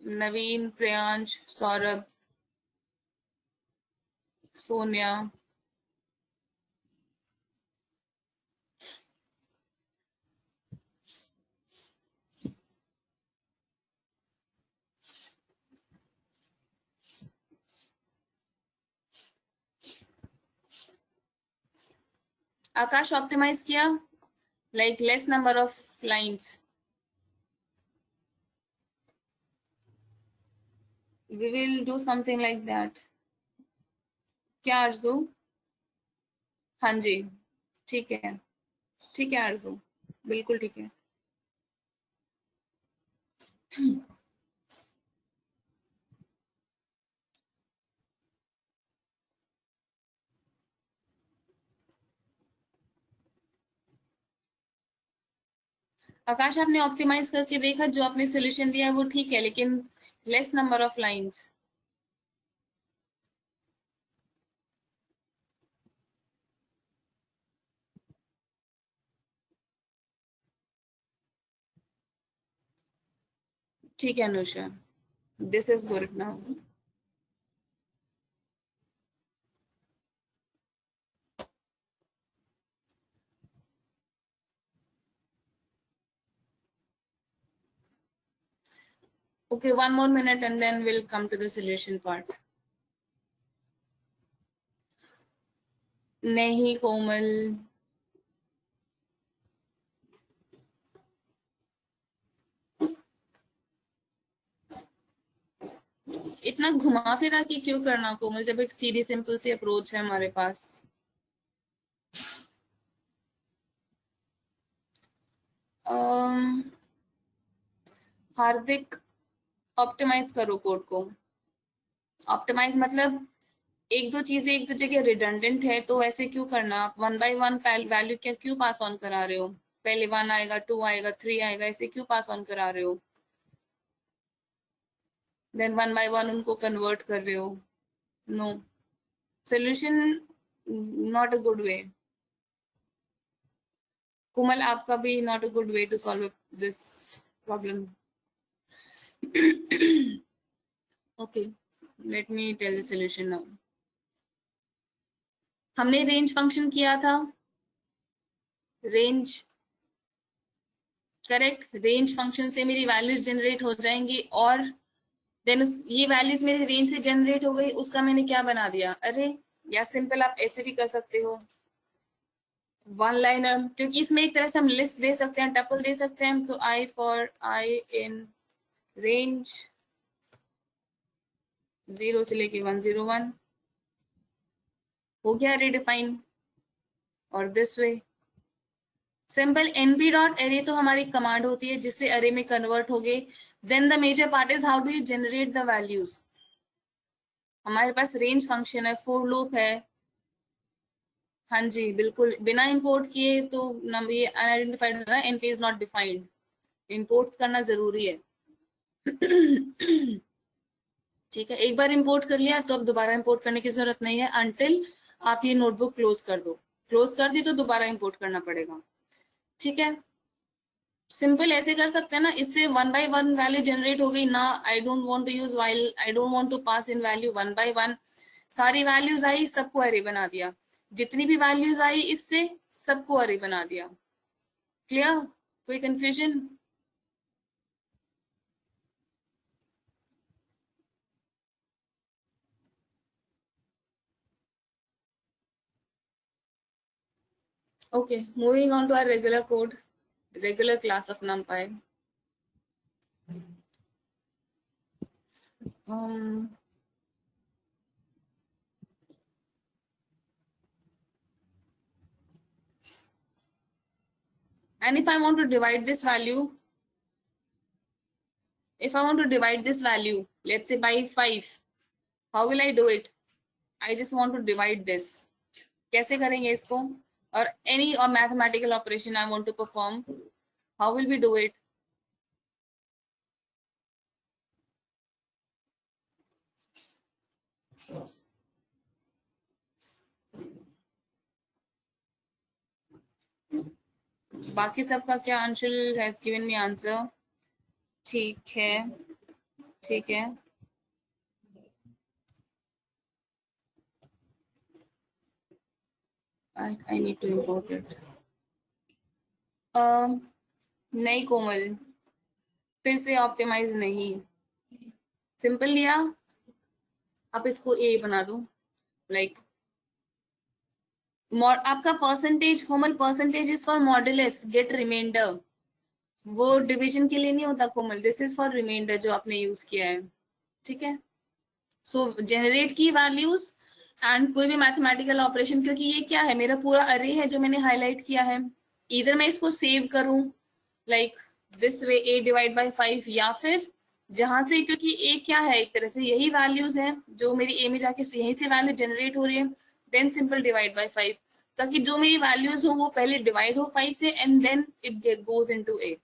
नवीन, प्रियांश, सौरभ, सोनिया. आकाश ऑप्टिमाइज किया like less number of lines. We will do something like that. क्या आरजू? हाँ जी, ठीक है, ठीक है आरजू, बिल्कुल ठीक है. आकाश आपने ऑप्टिमाइज करके देखा, जो आपने सोल्यूशन दिया है वो ठीक है, लेकिन लेस नंबर ऑफ लाइंस। ठीक है Anusha, this is good now. Okay, one more minute and then we'll come to the solution part. नहीं कोमल, इतना घुमा फिरा के क्यों करना कोमल, जब एक सीधी सिंपल सी अप्रोच है हमारे पास। हार्दिक, ऑप्टिमाइज करो कोड को। ऑप्टिमाइज मतलब एक दो चीजें एक दो जगह रिडंडेंट है, तो ऐसे क्यों करना। आप वन बाय वन वैल्यू क्या क्यों पास ऑन करा रहे हो, पहले 1 आएगा, 2 आएगा, 3 आएगा, ऐसे क्यों पास ऑन करा रहे हो, देन 1 बाय 1 उनको कन्वर्ट कर रहे हो। No, solution not a good way. Komal आपका भी not a good way to solve this problem. Okay, let me tell the solution now. हमने रेंज फंक्शन किया था, रेंज, करेक्ट। रेंज फंक्शन से मेरी वैल्यूज जनरेट हो जाएंगी, और देन ये वैल्यूज मेरी रेंज से जनरेट हो गई, उसका मैंने क्या बना दिया, अरे, या सिंपल आप ऐसे भी कर सकते हो, वन लाइनर, क्योंकि इसमें एक तरह से हम लिस्ट दे सकते हैं, टपल दे सकते हैं। तो I for i in range 0 से लेके 101 हो गया रिडिफाइन। और this way simple np dot अरे तो हमारी कमांड होती है जिससे अरे में कन्वर्ट हो गए। Then the major part is how do you generate the values. हमारे पास रेंज फंक्शन है, फॉर लूप है। हाँ जी बिल्कुल, बिना इंपोर्ट किए तो ये अनआइडेंटिफाइड है ना, np is not defined, import करना जरूरी है। ठीक है, एक बार इंपोर्ट कर लिया तो अब दोबारा इंपोर्ट करने की जरूरत नहीं है, अनटिल आप ये नोटबुक क्लोज कर दो। क्लोज कर दी तो दोबारा इंपोर्ट करना पड़ेगा। ठीक है, सिंपल ऐसे कर सकते हैं ना, इससे 1 बाय 1 वैल्यू जनरेट हो गई ना। I don't want to use while, I don't want to pass in value 1 by 1। सारी वैल्यूज आई, सबको अरे बना दिया, जितनी भी वैल्यूज आई इससे सबको अरे बना दिया। क्लियर, कोई confusion. Okay, moving on to our regular code, regular class of NumPy. Um, and if I want to divide this value, if I want to divide this value, let's say by 5, how will I do it? I just want to divide this. कैसे करेंगे इसको? Or any or mathematical operation I want to perform, how will we do it? बाकी सबका क्या, Anshul has given me answer. ठीक है, ठीक है। I need to import it. नहीं कोमल, फिर से ऑप्टिमाइज नहीं, सिंपल लिया, आप इसको ए बना दो, लाइक आपका percentage, Komal percentage is for modulus get reminder, वो डिवीजन के लिए नहीं होता Komal, this is for reminder जो आपने यूज किया है। ठीक है, सो जनरेट की वैल्यूज एंड कोई भी मैथमेटिकल ऑपरेशन, क्योंकि ये क्या है, मेरा पूरा अरे है जो मैंने हाईलाइट किया है, इधर मैं इसको सेव करूं like this way a divide by 5, या फिर जहां से, क्योंकि a क्या है, एक तरह से यही वैल्यूज है जो मेरी a में जाके यहीं से वैल्यू जनरेट हो रही है, देन सिंपल डिवाइड बाय 5। ताकि जो मेरी वैल्यूज हो वो पहले डिवाइड हो 5 से and then it goes into a.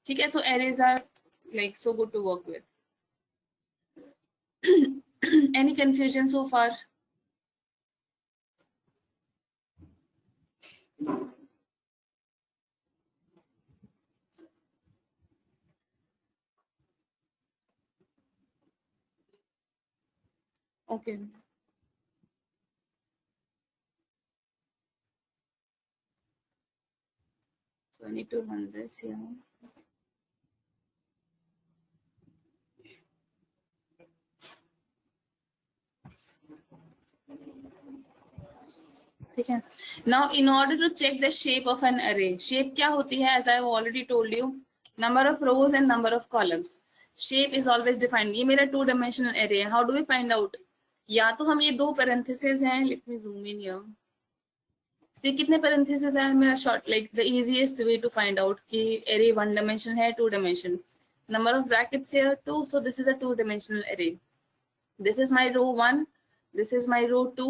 ठीक है, so arrays are like so good to work with. Any confusion so far? Okay. So I need to run this here. ठीक है. Now in order to check the shape of an array, shape क्या होती है? As I have already told you, number of rows and number of columns. Shape is always defined. ये मेरा 2-dimensional array है. How do we find out? या तो हम ये दो parentheses हैं. Let me zoom in here. See कितने parentheses है मेरा short, like the easiest way to find out कि array 1 dimension है 2 dimension. Number of brackets here 2, so this is a 2-dimensional array. This is my row 1, this is my row 2,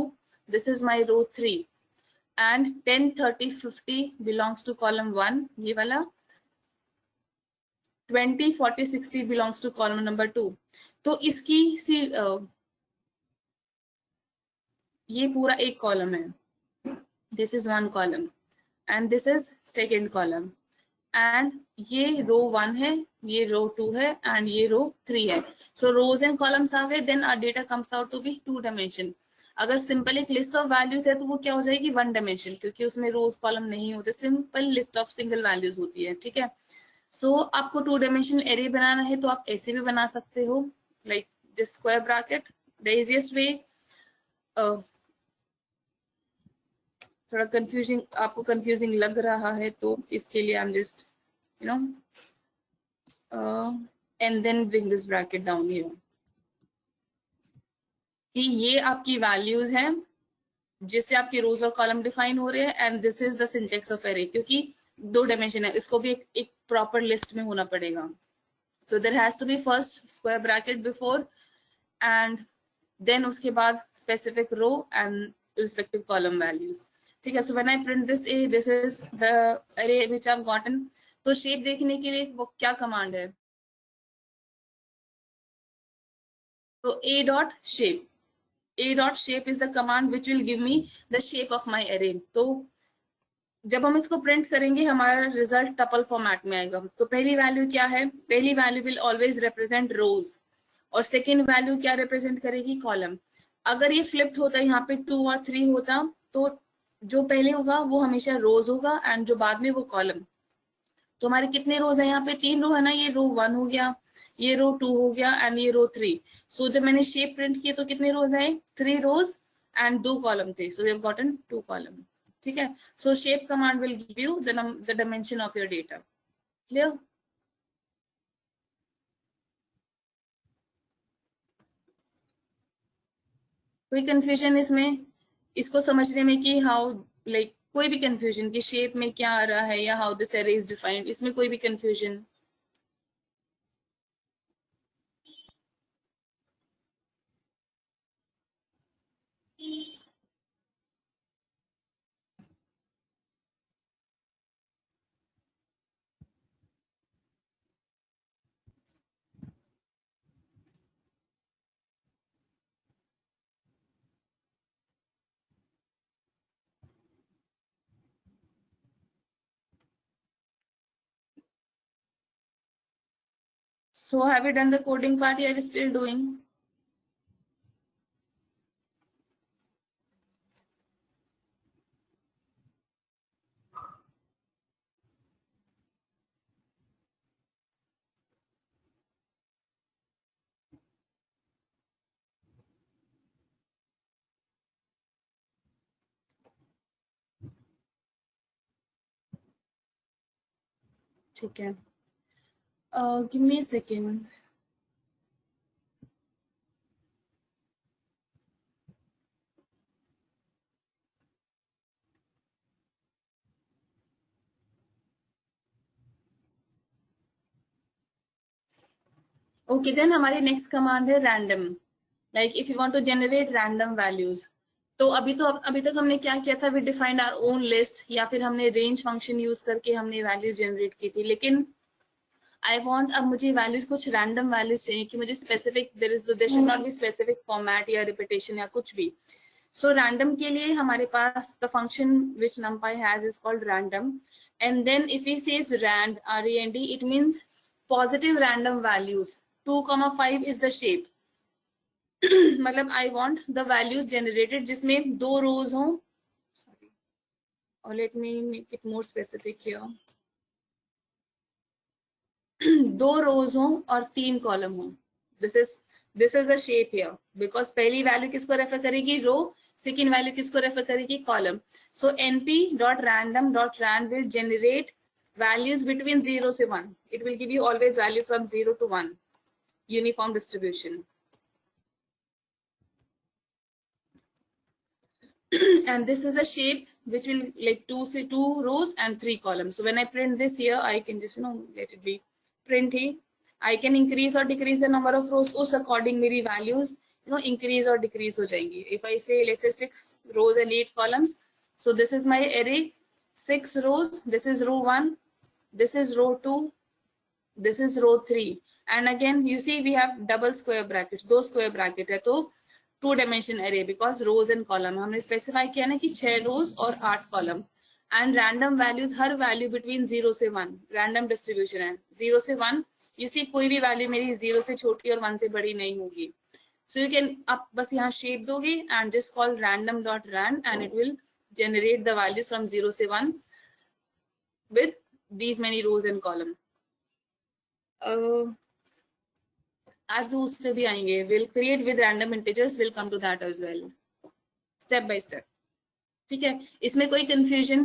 this is my row 3, and 10, 30, 50 belongs to column 1, ये वाला 20, 40, 60 belongs to column number 2. तो इसकी सी ये पूरा एक column है. This is one column and this is second column, and ये row 1 है, ये row 2 है, and ये row 3 है. So rows and columns आ गए, then our data comes out to be 2 dimension. अगर सिंपल एक लिस्ट ऑफ वैल्यूज है तो वो क्या हो जाएगी 1 डायमेंशन, क्योंकि उसमें रोज कॉलम नहीं होते, simple list of single values होती है. ठीक है, सो आपको 2 डायमेंशनल एरे बनाना है तो आप ऐसे भी बना सकते हो, like just square bracket. The easiest way, थोड़ा कंफ्यूजिंग, आपको कंफ्यूजिंग लग रहा है तो इसके लिए I am just you know and then bring this bracket down here, कि ये आपकी वैल्यूज हैं जिससे आपके रोज और कॉलम डिफाइन हो रहे हैं, and this is the syntax of array, क्योंकि 2 डायमेंशन है, इसको भी एक प्रॉपर लिस्ट में होना पड़ेगा. So there has to be first square bracket before and then उसके बाद specific row and respective column values. ठीक है, so when I print this a, this is the array which I have gotten. तो shape देखने के लिए वो क्या कमांड है? तो a dot shape, a dot shape is the command which will give me the shape of my array. तो जब हम इसको प्रिंट करेंगे हमारा रिजल्ट टपल फॉर्मेट में आएगा. तो पहली वैल्यू क्या है? पहली वैल्यू विल ऑलवेज रिप्रेजेंट रोज, और सेकेंड वैल्यू क्या रिप्रेजेंट करेगी? कॉलम. अगर ये फ्लिप्ड होता, यहाँ पे 2 और 3 होता, तो जो पहले होगा वो हमेशा रोज होगा एंड जो बाद में वो कॉलम. तो हमारे कितने रोज है यहाँ पे? 3 रो है ना. ये रो 1 हो गया, ये रो 2 हो गया, एंड ये रो 3. सो जब मैंने शेप प्रिंट किए तो कितने रोज आए? 3 रोज एंड 2 कॉलम थे. So we have gotten 2 column. ठीक है, so shape command will give you the dimension of your data. Clear? कोई कंफ्यूजन इसमें, इसको समझने में कि हाउ, लाइक कोई भी कंफ्यूजन कि शेप में क्या आ रहा है या how this array is defined, इसमें कोई भी confusion? So have you done the coding part, or are you still doing? ठीक है, give me a second. Okay, then हमारी next command है random. Like if you want to generate random values, तो अभी तक हमने क्या किया था, we defined our own list, या फिर हमने रेंज फंक्शन यूज करके हमने वैल्यूज जनरेट की थी। लेकिन आई वांट, अब मुझे वैल्यूज कुछ रैंडम वैल्यूज चाहिए कि मुझे specific, there should not be specific format या रिपीटेशन या कुछ भी। सो रैंडम के लिए हमारे पास the function which numpy has is called random, and then if we says rand, rand, it means positive random values. 2,5 is the shape. मतलब I want the values generated जिसमें 2 rows हो, sorry, और let me make it more specific here, 2 rows हो और 3 column हो। This is the shape here, because पहली value किसको refer करेगी, रो, सेकेंड वैल्यू किसको रेफर करेगी, column. So np dot random dot rand will generate values between 0 से 1. It will give you always value from 0 to 1. Uniform distribution. And this is the shape which will like 2 rows and 3 columns. So when I print this here, I can just let it be print here. I can increase or decrease the number of rows. उस according मेरी values increase or decrease हो जाएंगी. If I say let's say 6 rows and 8 columns, so this is my array, 6 rows. This is row 1. This is row 2. This is row 3. And again you see we have double square brackets. 2 square bracket है तो 2 dimension array because rows and column हमने specify किया ना कि 6 rows और 8 column, and random values her value between 0 से 1 random distribution है। 0 से 1 you see कोई भी value मेरी 0 से छोटी और 1 से बड़ी नहीं होगी। So you can, आप बस यहाँ shape दोगे and just call random dot rand and it will generate the values from 0 से 1 with these many rows and column. आज उस पे भी आएंगे, will create with random integers, will come to that as well step by step. ठीक है, इसमें कोई confusion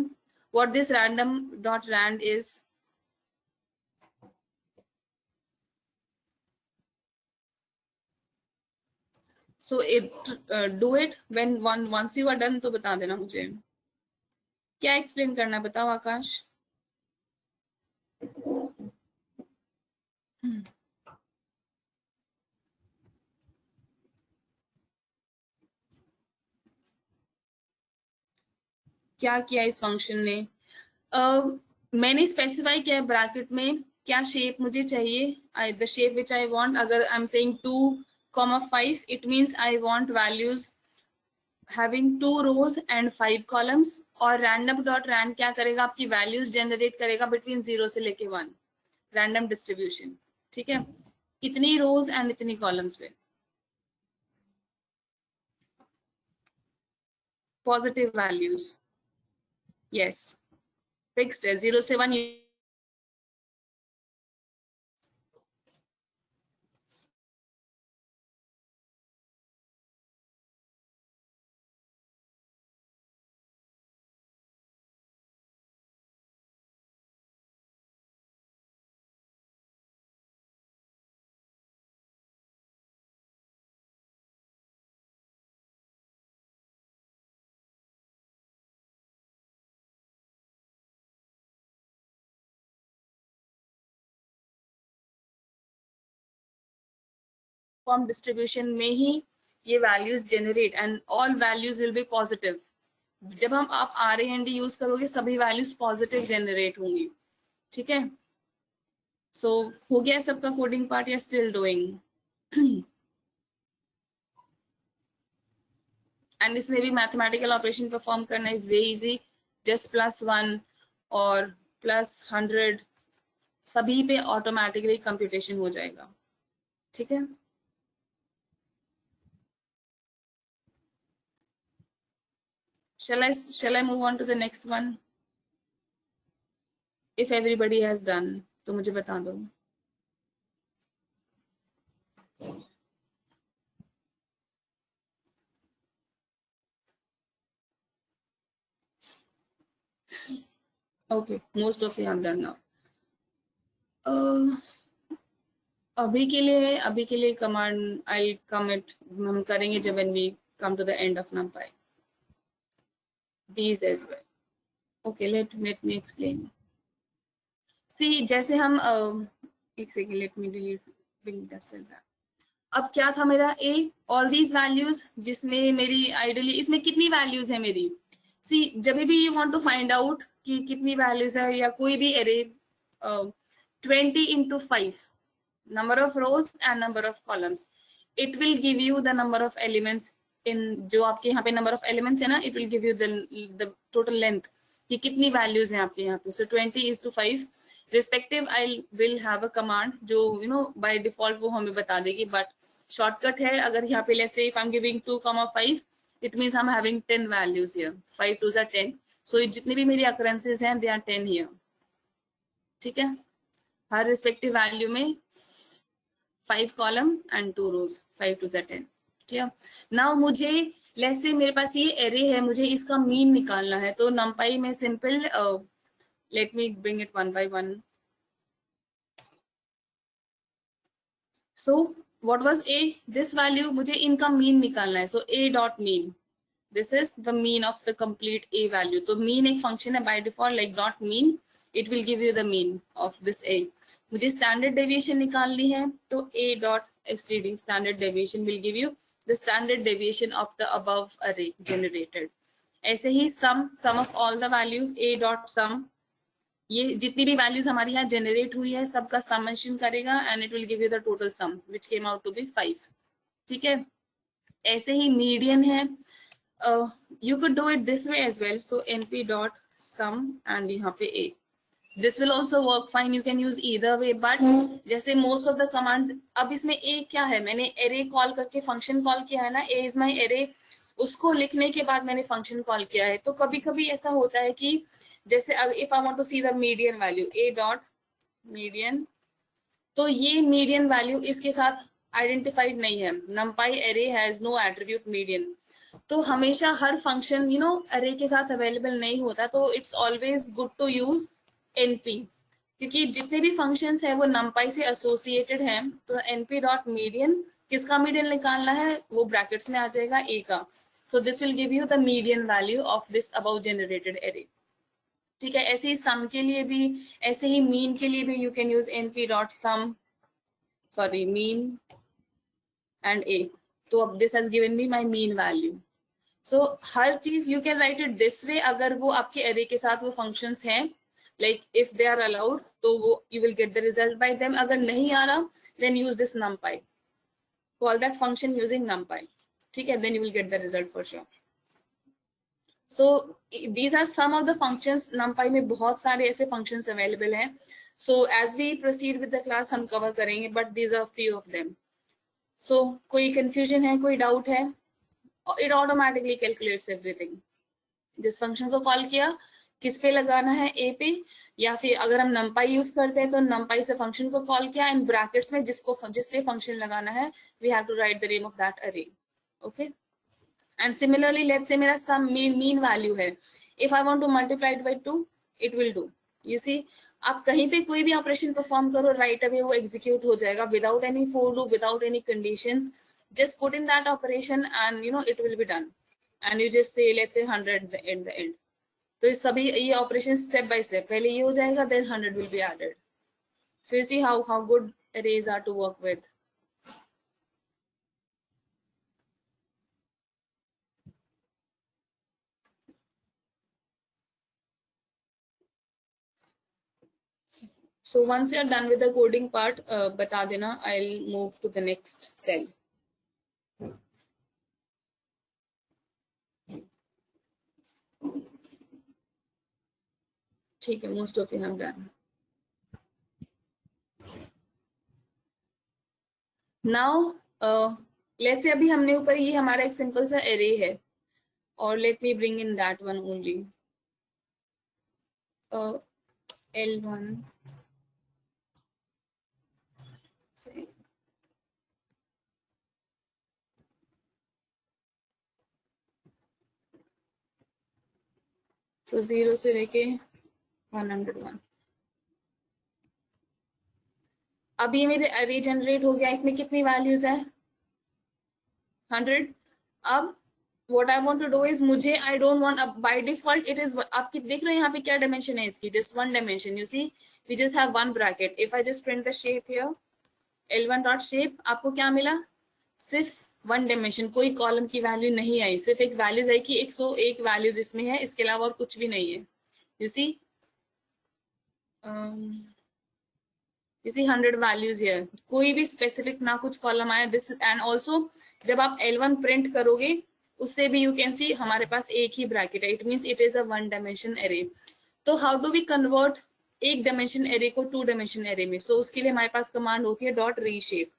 what this random dot rand is? So it do it when once you are done, तो बता देना मुझे क्या एक्सप्लेन करना है, बताओ आकाश। क्या किया इस फंक्शन ने? मैंने स्पेसिफाई किया है ब्रैकेट में क्या शेप मुझे चाहिए, the shape which I want. अगर I am saying 2,5, it means I want values having 2 rows and 5 columns, और random dot rand क्या करेगा, आपकी वैल्यूज जनरेट करेगा बिटवीन 0 से लेके 1, रैंडम डिस्ट्रीब्यूशन। ठीक है, इतनी रोज एंड इतनी कॉलम्स पे पॉजिटिव वैल्यूज, यस फिक्स्ड है 0 से 1। फॉर्म डिस्ट्रीब्यूशन में ही ये values generate and all values will be positive. जब हम आप RAND यूज करोगे सभी वैल्यूज पॉजिटिव जनरेट होंगी। ठीक है, सो हो गया सबका कोडिंग पार्ट या स्टिल डूइंग? एंड इसमें भी मैथमेटिकल ऑपरेशन परफॉर्म करना इज वेरी इजी, जस्ट +1 और +100 सभी पे ऑटोमेटिकली कंप्यूटेशन हो जाएगा। ठीक है, shall I move on to the next one? If everybody has done तो मुझे बता दो। Okay, most of you have done now. अभी के लिए कमांड आई कमिट हम करेंगे जब when we come to the end of NumPy. These as well. Okay, let me explain. See, जैसे हम एक second, let me delete bring that cell back. अब क्या था मेरा ए, ऑल दीज वैल्यूज, जिसमें मेरी आइडियली इसमें कितनी वैल्यूज है मेरी, सी जब भी you want to find out कि कितनी वैल्यूज है या कोई भी array, 20 into 5 number of rows and number of columns, it will give you the number of elements in, जो आपके यहाँ पे number of elements है ना, it will give you the total length कि कितनी values हैं आपके यहाँ पे. So 20 is to 5 respective. I will have a command जो you know by default वो हमें बता देगी, but shortcut है. अगर यहाँ पे let's say if I'm giving 2,5, it means I'm having 10 values here. 5 2s are 10. So जितनी भी मेरी occurrences हैं they are 10 here. ठीक है, हर respective value में 5 column and 2 rows, 5 2s are 10. ठीक है, now मुझे let's say मेरे पास ये array है, मुझे इसका mean निकालना है. तो numpy में simple let me bring it one by one. So what was a, this value, मुझे इनका mean निकालना है. So a dot mean, this is the mean of the complete a value. तो mean एक function है by default, like dot mean, it will give you the mean of this a. मुझे standard deviation निकालनी है, तो a dot std, standard deviation will give you the standard deviation of the above array generated. ऐसे ही sum of all the values, a dot sum, ये जितनी भी values हमारी यहाँ जनरेट हुई है सबका समेशन करेगा and it will give you the total sum which came out to be 5. ठीक है, ऐसे ही मीडियन है, you could do it this way as well. So np dot sum and यहाँ पे a, this will also work fine, you can use either way. But जैसे most of the commands, अब इसमें a क्या है, मैंने array call करके function call किया है ना, a इज माई एरे, उसको लिखने के बाद मैंने फंक्शन कॉल किया है. तो कभी कभी ऐसा होता है कि जैसे if I want to see the median value, a dot median, तो ये मीडियन वैल्यू इसके साथ आइडेंटिफाइड नहीं है. numpy array has no attribute median. तो हमेशा हर फंक्शन यू नो अरे के साथ अवेलेबल नहीं होता, तो it's always good to use np, क्योंकि जितने भी फंक्शंस हैं वो numpy से एसोसिएटेड हैं. तो np डॉट मीडियन, किसका मीडियन निकालना है, वो ब्रैकेट्स में आ जाएगा a का. So this will give you the median value of this about generated array. ठीक है, ऐसे ही सम के लिए भी, ऐसे ही मीन के लिए भी you can use np dot sum, sorry mean and a. तो अब this has given me my mean value. So हर चीज you can write it this way, अगर वो आपके एरे के साथ वो फंक्शंस हैं, like if they are allowed, तो वो you will get the result by them. अगर नहीं आ रहा then use this numpy, call that function using numpy. ठीक है, then you will get the result for sure. So these are some of the functions. numpy में बहुत सारे ऐसे functions available हैं. So as we proceed with the class हम cover करेंगे, but these are few of them. So कोई confusion है, कोई doubt है? It automatically calculates everything. जिस function को call किया, किस पे लगाना है, a पे, या फिर अगर हम numpy use करते हैं तो numpy से function को call किया, and brackets में जिस पे function लगाना है, we have to write the name of that array. Okay. And similarly, let's say मेरा sum mean value है. If I want to multiply it by 2, it will do. You see, आप कहीं पे कोई भी ऑपरेशन परफॉर्म करो, right away वो execute हो जाएगा without any for loop, without any conditions. Just put in that operation and you know it will be done. And you just say let's say 100 in the end. तो ये सभी ये operation step by step, पहले ये हो जाएगा, then 100 will be added. So you see how good arrays are to work with. So once you're done with the coding part, बता देना, I'll move to the next cell. ठीक है, most of you have done. Now, let's say अभी हमने ऊपर ये हमारा एक simple सा array है, और let me bring in that one only. L1. So 0 से लेके 101. अब ये मेरे अरे जनरेट हो गया, इसमें कितनी वैल्यूज है, 100. अब what I want to do is, मुझे I don't want, अब by default it is, आप देख रहे हैं यहाँ पे क्या dimension है इसकी, just one dimension. You see, we just have one bracket. If I just print the shape here, L1 dot shape, आपको क्या मिला, सिर्फ वन डायमेंशन, कोई कॉलम की वैल्यू नहीं आई, सिर्फ एक वैल्यूज आई कि 101 वैल्यूज इसमें है, इसके अलावा और कुछ भी नहीं है। You see, you see 100 values है, कोई भी स्पेसिफिक ना कुछ कॉलम आया। दिस एंड ऑल्सो जब आप L1 प्रिंट करोगे उससे भी यू कैन सी हमारे पास एक ही ब्रैकेट है, it means it is a one dimension array. तो हाउ डू वी कन्वर्ट एक डायमेंशन एरे को टू डायमेंशन एरे में? सो उसके लिए हमारे पास कमांड होती है डॉट रीशेप।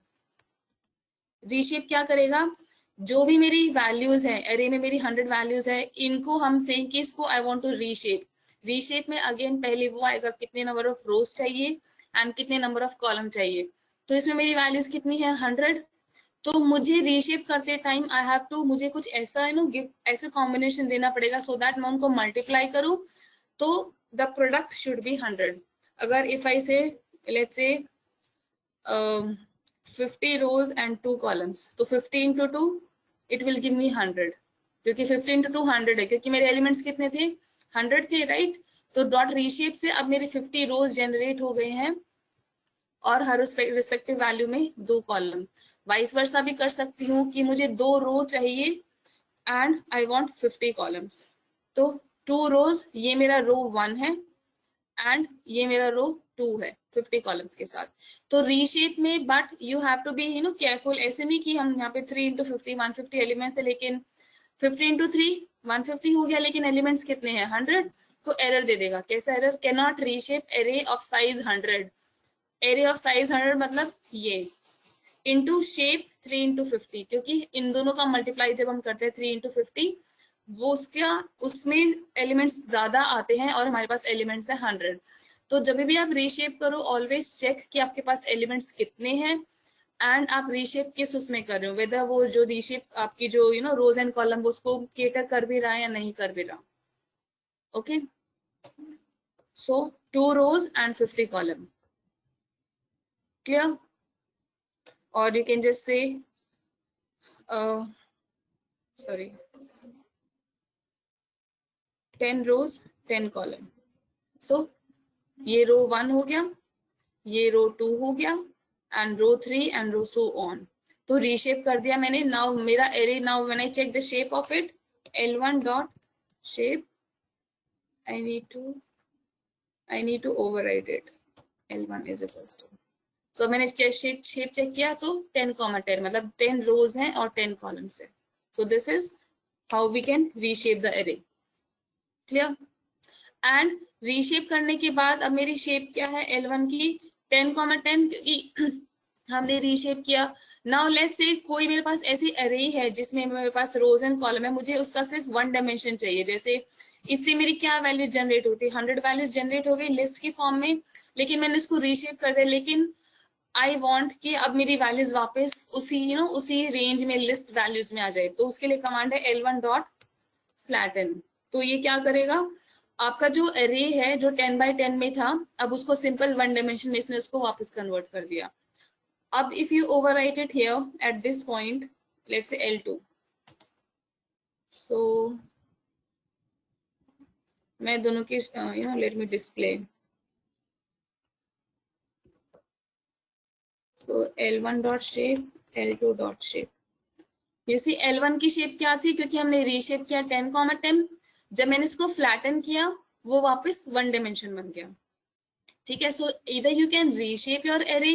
रीशेप क्या करेगा, जो भी मेरी वैल्यूज है एरे में, मेरी 100 वैल्यूज है, इनको हम सेम कि इसको I want to reshape. Reshape में अगेन पहले वो आएगा कितने नंबर ऑफ रोज चाहिए एंड कितने नंबर ऑफ कॉलम चाहिए। तो इसमें मेरी वैल्यूज कितनी है 100। तो मुझे रीशेप करते टाइम आई हैव टू, मुझे कुछ ऐसा ऐसे कॉम्बिनेशन देना पड़ेगा सो दैट मैं उनको मल्टीप्लाई करूं, तो द प्रोडक्ट शुड बी 100। अगर इफ आई से let's say 50 rows and 2 columns, तो 50 into 2 it will give me 100, क्योंकि 50 into 2 100 है, क्योंकि मेरे एलिमेंट्स कितने थे 100 थे, राइट। तो डॉट रीशेप से अब मेरे 50 रोज जनरेट हो गए हैं और हर रिस्पेक्टिव वैल्यू में 2 कॉलम। वाइस वर्सा भी कर सकती हूँ कि मुझे 2 रो चाहिए एंड आई वांट 50 कॉलम्स। तो 2 रोज, ये मेरा रो 1 है एंड ये मेरा रो 2 है 50 कॉलम्स के साथ। तो रीशेप में but you have to be careful, ऐसे नहीं कि हम यहाँ पे 3 इंटू 50 150 एलिमेंट्स है, लेकिन 50 इंटू 3 150 हो गया, लेकिन एलिमेंट्स कितने हैं 100। तो एरर दे देगा। कैसा error? Can not reshape array of size 100। Array of size 100 मतलब ये इंटू शेप 3 इंटू 50, क्योंकि इन दोनों का मल्टीप्लाई जब हम करते हैं 3 इंटू 50, वो उसका उसमें एलिमेंट्स ज्यादा आते हैं और हमारे पास एलिमेंट्स है 100। तो जब भी आप रीशेप करो ऑलवेज चेक कि आपके पास एलिमेंट्स कितने हैं एंड आप रीशेप किस उसमें कर रहे हो, वेदर वो जो रीशेप आपकी जो रोज एंड कॉलम वो उसको केटर कर भी रहा है या नहीं कर भी रहा। Okay, so 2 rows and 50 column, clear? Or you can just say sorry 10 rows 10 column। so ये रो 1 हो गया, ये रो 2 हो गया and row 3 and row so on. तो रीशेप कर दिया मैंने। नाउ मेरा array, now when I check the shape of it, L1 dot shape, I need to overwrite it, L1 is equals to, so मैंने शेप चेक किया तो 10, 10 मतलब 10 रोज हैं और 10 कॉलम्स है। So this is how we can reshape the array, clear? And reshape करने के बाद अब मेरी शेप क्या है L1 की 10, 10, क्योंकि हमने रीशेप किया। नाउ लेट्स से कोई मेरे पास ऐसी अरे है जिसमें मेरे पास रोज एंड कॉलम है, मुझे उसका सिर्फ वन डायमेंशन चाहिए। जैसे इससे मेरी क्या वैल्यूज जनरेट होती है 100 वैल्यूज जनरेट हो गई लिस्ट की फॉर्म में, लेकिन मैंने इसको रीशेप कर दिया। लेकिन आई वॉन्ट कि अब मेरी वैल्यूज वापस उसी उसी रेंज में लिस्ट वैल्यूज में आ जाए, तो उसके लिए कमांड है L1 डॉट फ्लैटन। तो ये क्या करेगा, आपका जो एरे है जो 10 by 10 में था, अब उसको सिंपल वन डायमेंशन में इसने उसको वापस कन्वर्ट कर दिया। अब if you overwrite it here at this point, let's say L2, so मैं दोनों की let me display, so L1 dot shape, L2 dot shape। you see L1 की शेप क्या थी, क्योंकि हमने रीशेप किया 10, 10, जब मैंने इसको फ्लैटन किया वो वापस वन डायमेंशन बन गया। ठीक है, सो इधर you can reshape your array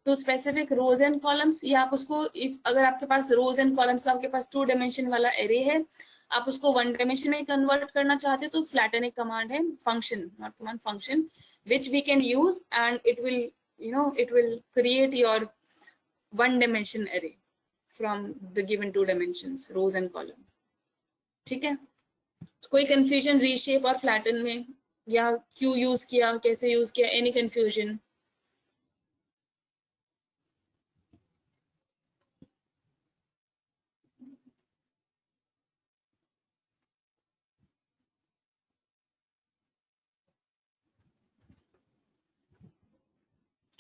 to specific rows and columns, या आप उसको इफ अगर आपके पास रोज एंड कॉलम्स का आपके पास 2 डायमेंशन वाला एरे है, आप उसको वन डायमेंशन में कन्वर्ट करना चाहते हो तो फ्लैटन एक कमांड है, function not command, function, which we can use and it will create your one dimension array from the given 2 dimensions rows and column. ठीक है, कोई कंफ्यूजन रीशेप और फ्लैटन में, या क्यों यूज किया, कैसे यूज किया, एनी कंफ्यूजन?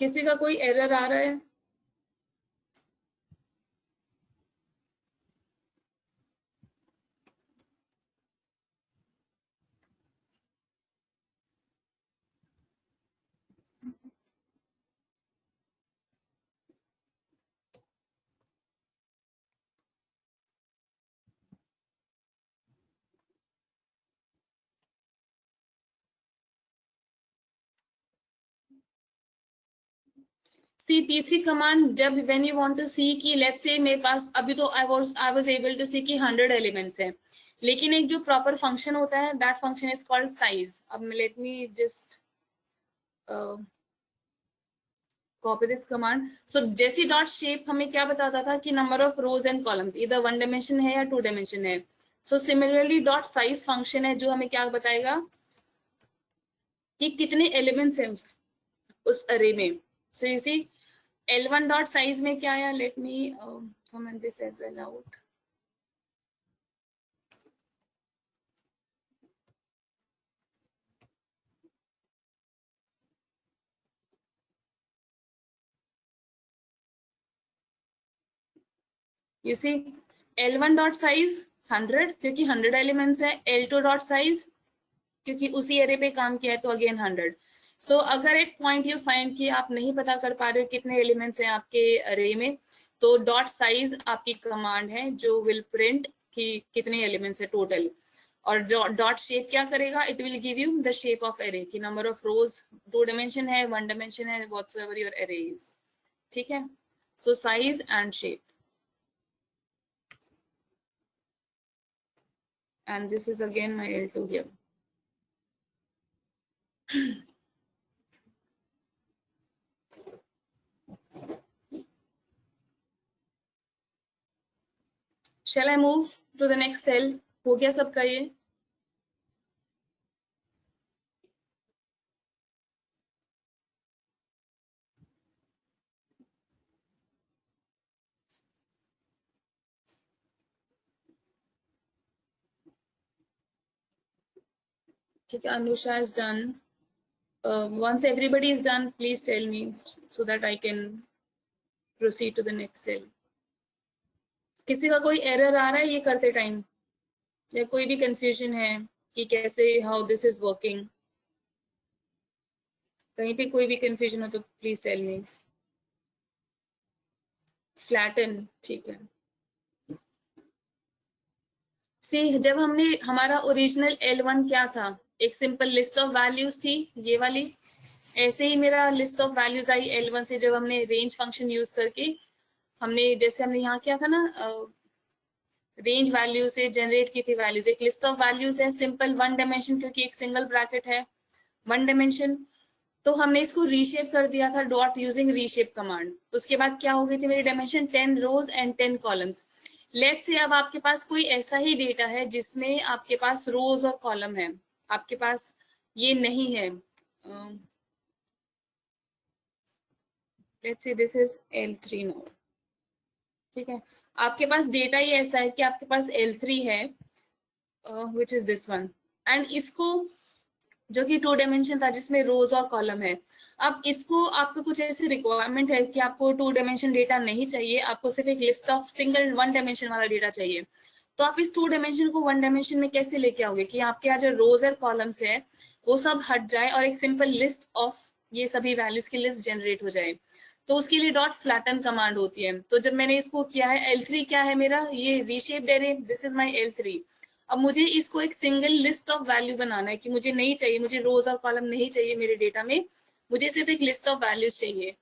किसी का कोई एरर आ रहा है? सी तीसरी कमांड, जब व्हेन यू वांट टू सी कि लेट्स से मेरे पास अभी तो आई वाज एबल टू सी कि 100 एलिमेंट्स हैं, लेकिन एक जो प्रॉपर फंक्शन होता है that function is called size. अब let me just copy this command. So जैसी डॉट शेप हमें क्या बताता था कि number of rows and columns इधर 1 डायमेंशन है या 2 डायमेंशन है. So similarly dot size function है जो हमें क्या बताएगा कि कितने एलिमेंट्स हैं उस अरे में. So you see L1 dot size में क्या आया, let me comment this as well out. You see L1 dot size 100 क्योंकि 100 एलिमेंट्स है. L2 डॉट साइज क्योंकि उसी एरे पे काम किया है तो अगेन 100. सो अगर एक पॉइंट यू फाइंड कि आप नहीं पता कर पा रहे हो कितने एलिमेंट्स हैं आपके अरे में, तो डॉट साइज आपकी कमांड है जो विल प्रिंट कि कितने एलिमेंट्स है टोटल. और डॉट शेप क्या करेगा, it will give you the shape of array कि नंबर ऑफ रोज 2 डायमेंशन है, 1 डायमेंशन है, व्हाटसोएवर योर एरे इज. ठीक है. So size and shape. And this is again my L2 here. Shall I move to the next cell? हो गया सबका ये? ठीक है, Anusha is done. Once everybody is done, please tell me so that I can proceed to the next cell. किसी का कोई error आ रहा है ये करते टाइम, या कोई भी कंफ्यूजन है कि कैसे हाउ दिस इज वर्किंग? कहीं पे कोई भी कंफ्यूजन हो तो प्लीज टेल मी. फ्लैटन, ठीक है. सी जब हमने हमारा ओरिजिनल L1 क्या था, एक सिंपल लिस्ट ऑफ वैल्यूज थी ये वाली. ऐसे ही मेरा list of values I L1 से जब हमने रेंज फंक्शन यूज करके हमने जैसे हमने यहाँ किया था ना, रेंज वैल्यू से जनरेट की थी वैल्यूज. एक लिस्ट ऑफ वैल्यूज है सिंपल 1 डायमेंशन क्योंकि एक सिंगल ब्रैकेट है 1 डायमेंशन. तो हमने इसको रीशेप कर दिया था डॉट यूजिंग रीशेप कमांड. उसके बाद क्या हो गई थी मेरी dimension 10 rows and 10 columns. Let's say अब आपके पास कोई ऐसा ही डेटा है जिसमें आपके पास रोज और कॉलम है, आपके पास ये नहीं है. Let's say this is L3 now. ठीक है, आपके पास डेटा ही ऐसा है कि आपके पास L3 है which is this one, and इसको जो कि 2 डायमेंशन था जिसमें रोज और कॉलम है. अब इसको आपको कुछ ऐसी रिक्वायरमेंट है कि आपको 2 डायमेंशन डेटा नहीं चाहिए, आपको सिर्फ एक लिस्ट ऑफ सिंगल 1 डायमेंशन वाला डेटा चाहिए. तो आप इस 2 डायमेंशन को 1 डायमेंशन में कैसे लेके आओगे कि आपके यहाँ जो रोज और कॉलम्स है वो सब हट जाए और एक सिंपल लिस्ट ऑफ ये सभी वैल्यूज की लिस्ट जनरेट हो जाए. तो उसके लिए डॉट फ्लैटन कमांड होती है. तो जब मैंने इसको किया है, L3 क्या है मेरा, ये reshaped array, this is my L3. अब मुझे इसको एक सिंगल लिस्ट ऑफ वैल्यू बनाना है कि मुझे नहीं चाहिए, मुझे रोज और कॉलम नहीं चाहिए मेरे डेटा में, मुझे सिर्फ एक लिस्ट ऑफ वैल्यूज चाहिए.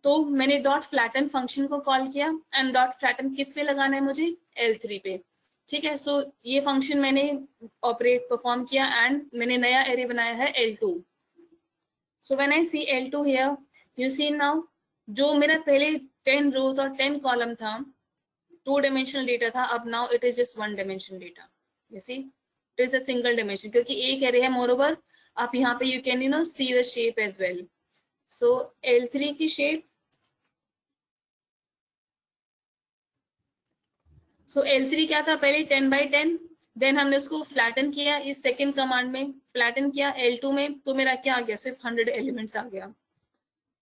तो मैंने डॉट फ्लैटन फंक्शन को कॉल किया एंड डॉट फ्लैटन किस पे लगाना है मुझे, L3 पे. ठीक है, सो ये फंक्शन मैंने ऑपरेट परफॉर्म किया एंड मैंने नया एरे बनाया है L2. So when I see L2 here, you see now जो मेरा पहले 10 रोज और 10 कॉलम था, 2 डायमेंशनल डेटा था, अब now it is just 1 dimensional data. You see it is a single dimension क्योंकि एक एरे है. मोरओवर आप यहाँ पे you can see the shape as well. So L3 की शेप, सो L3 क्या था पहले 10x10, देन हमने उसको फ्लैटन किया इस सेकंड कमांड में, फ्लैटन किया L2 में, तो मेरा क्या आ गया, सिर्फ 100 एलिमेंट्स आ गया.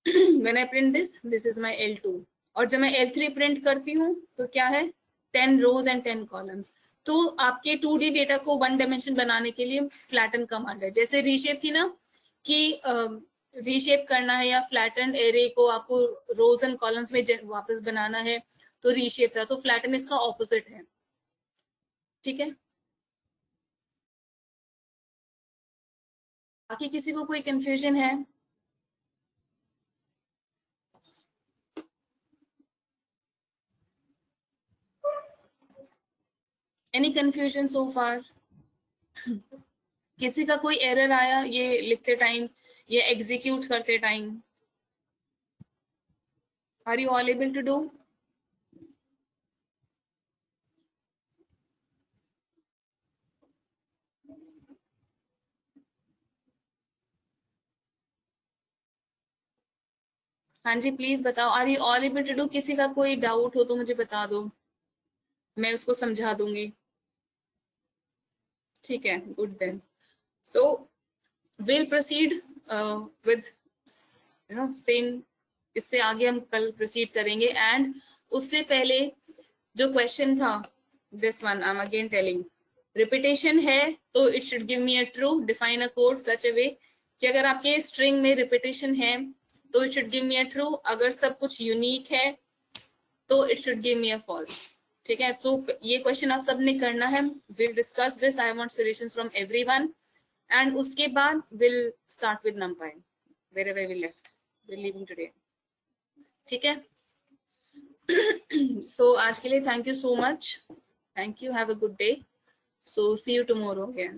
When I print this is my L2. और जब मैं L3 प्रिंट करती हूँ तो क्या है, 10 रोज एंड 10 कॉलम्स. तो आपके 2D डेटा को 1 डायमेंशन बनाने के लिए फ्लैटन कमांड है. जैसे रीशेप थी ना कि रीशेप करना है या फ्लैटन एरे को आपको रोज एंड कॉलम्स में वापस बनाना है तो रीशेप था, तो फ्लैटन इसका ऑपोजिट है. ठीक है, बाकी किसी को कोई कंफ्यूजन है? एनी कंफ्यूजन सो फार? किसी का कोई एरर आया ये लिखते टाइम या एग्जीक्यूट करते time? Are you all able to do? हाँ जी प्लीज बताओ, are you all able to do? किसी का कोई डाउट हो तो मुझे बता दो, मैं उसको समझा दूंगी। ठीक है, good then. So we'll proceed with same, इससे आगे हम कल प्रोसीड करेंगे। एंड उससे पहले जो क्वेश्चन था, this one I am again telling, repetition है तो it should give me a true, define a code such a way कि अगर आपके स्ट्रिंग में रिपीटेशन है तो it should give me a true, अगर सब कुछ यूनिक है तो it should give me a false. ठीक है, तो ये क्वेश्चन आप सबने करना है। Will discuss this, I want solutions from everyone. And उसके बाद will start with numpy wherever we left, we're leaving today। ठीक है। सो आज के लिए thank you so much, thank you, have a good day. So see you tomorrow again.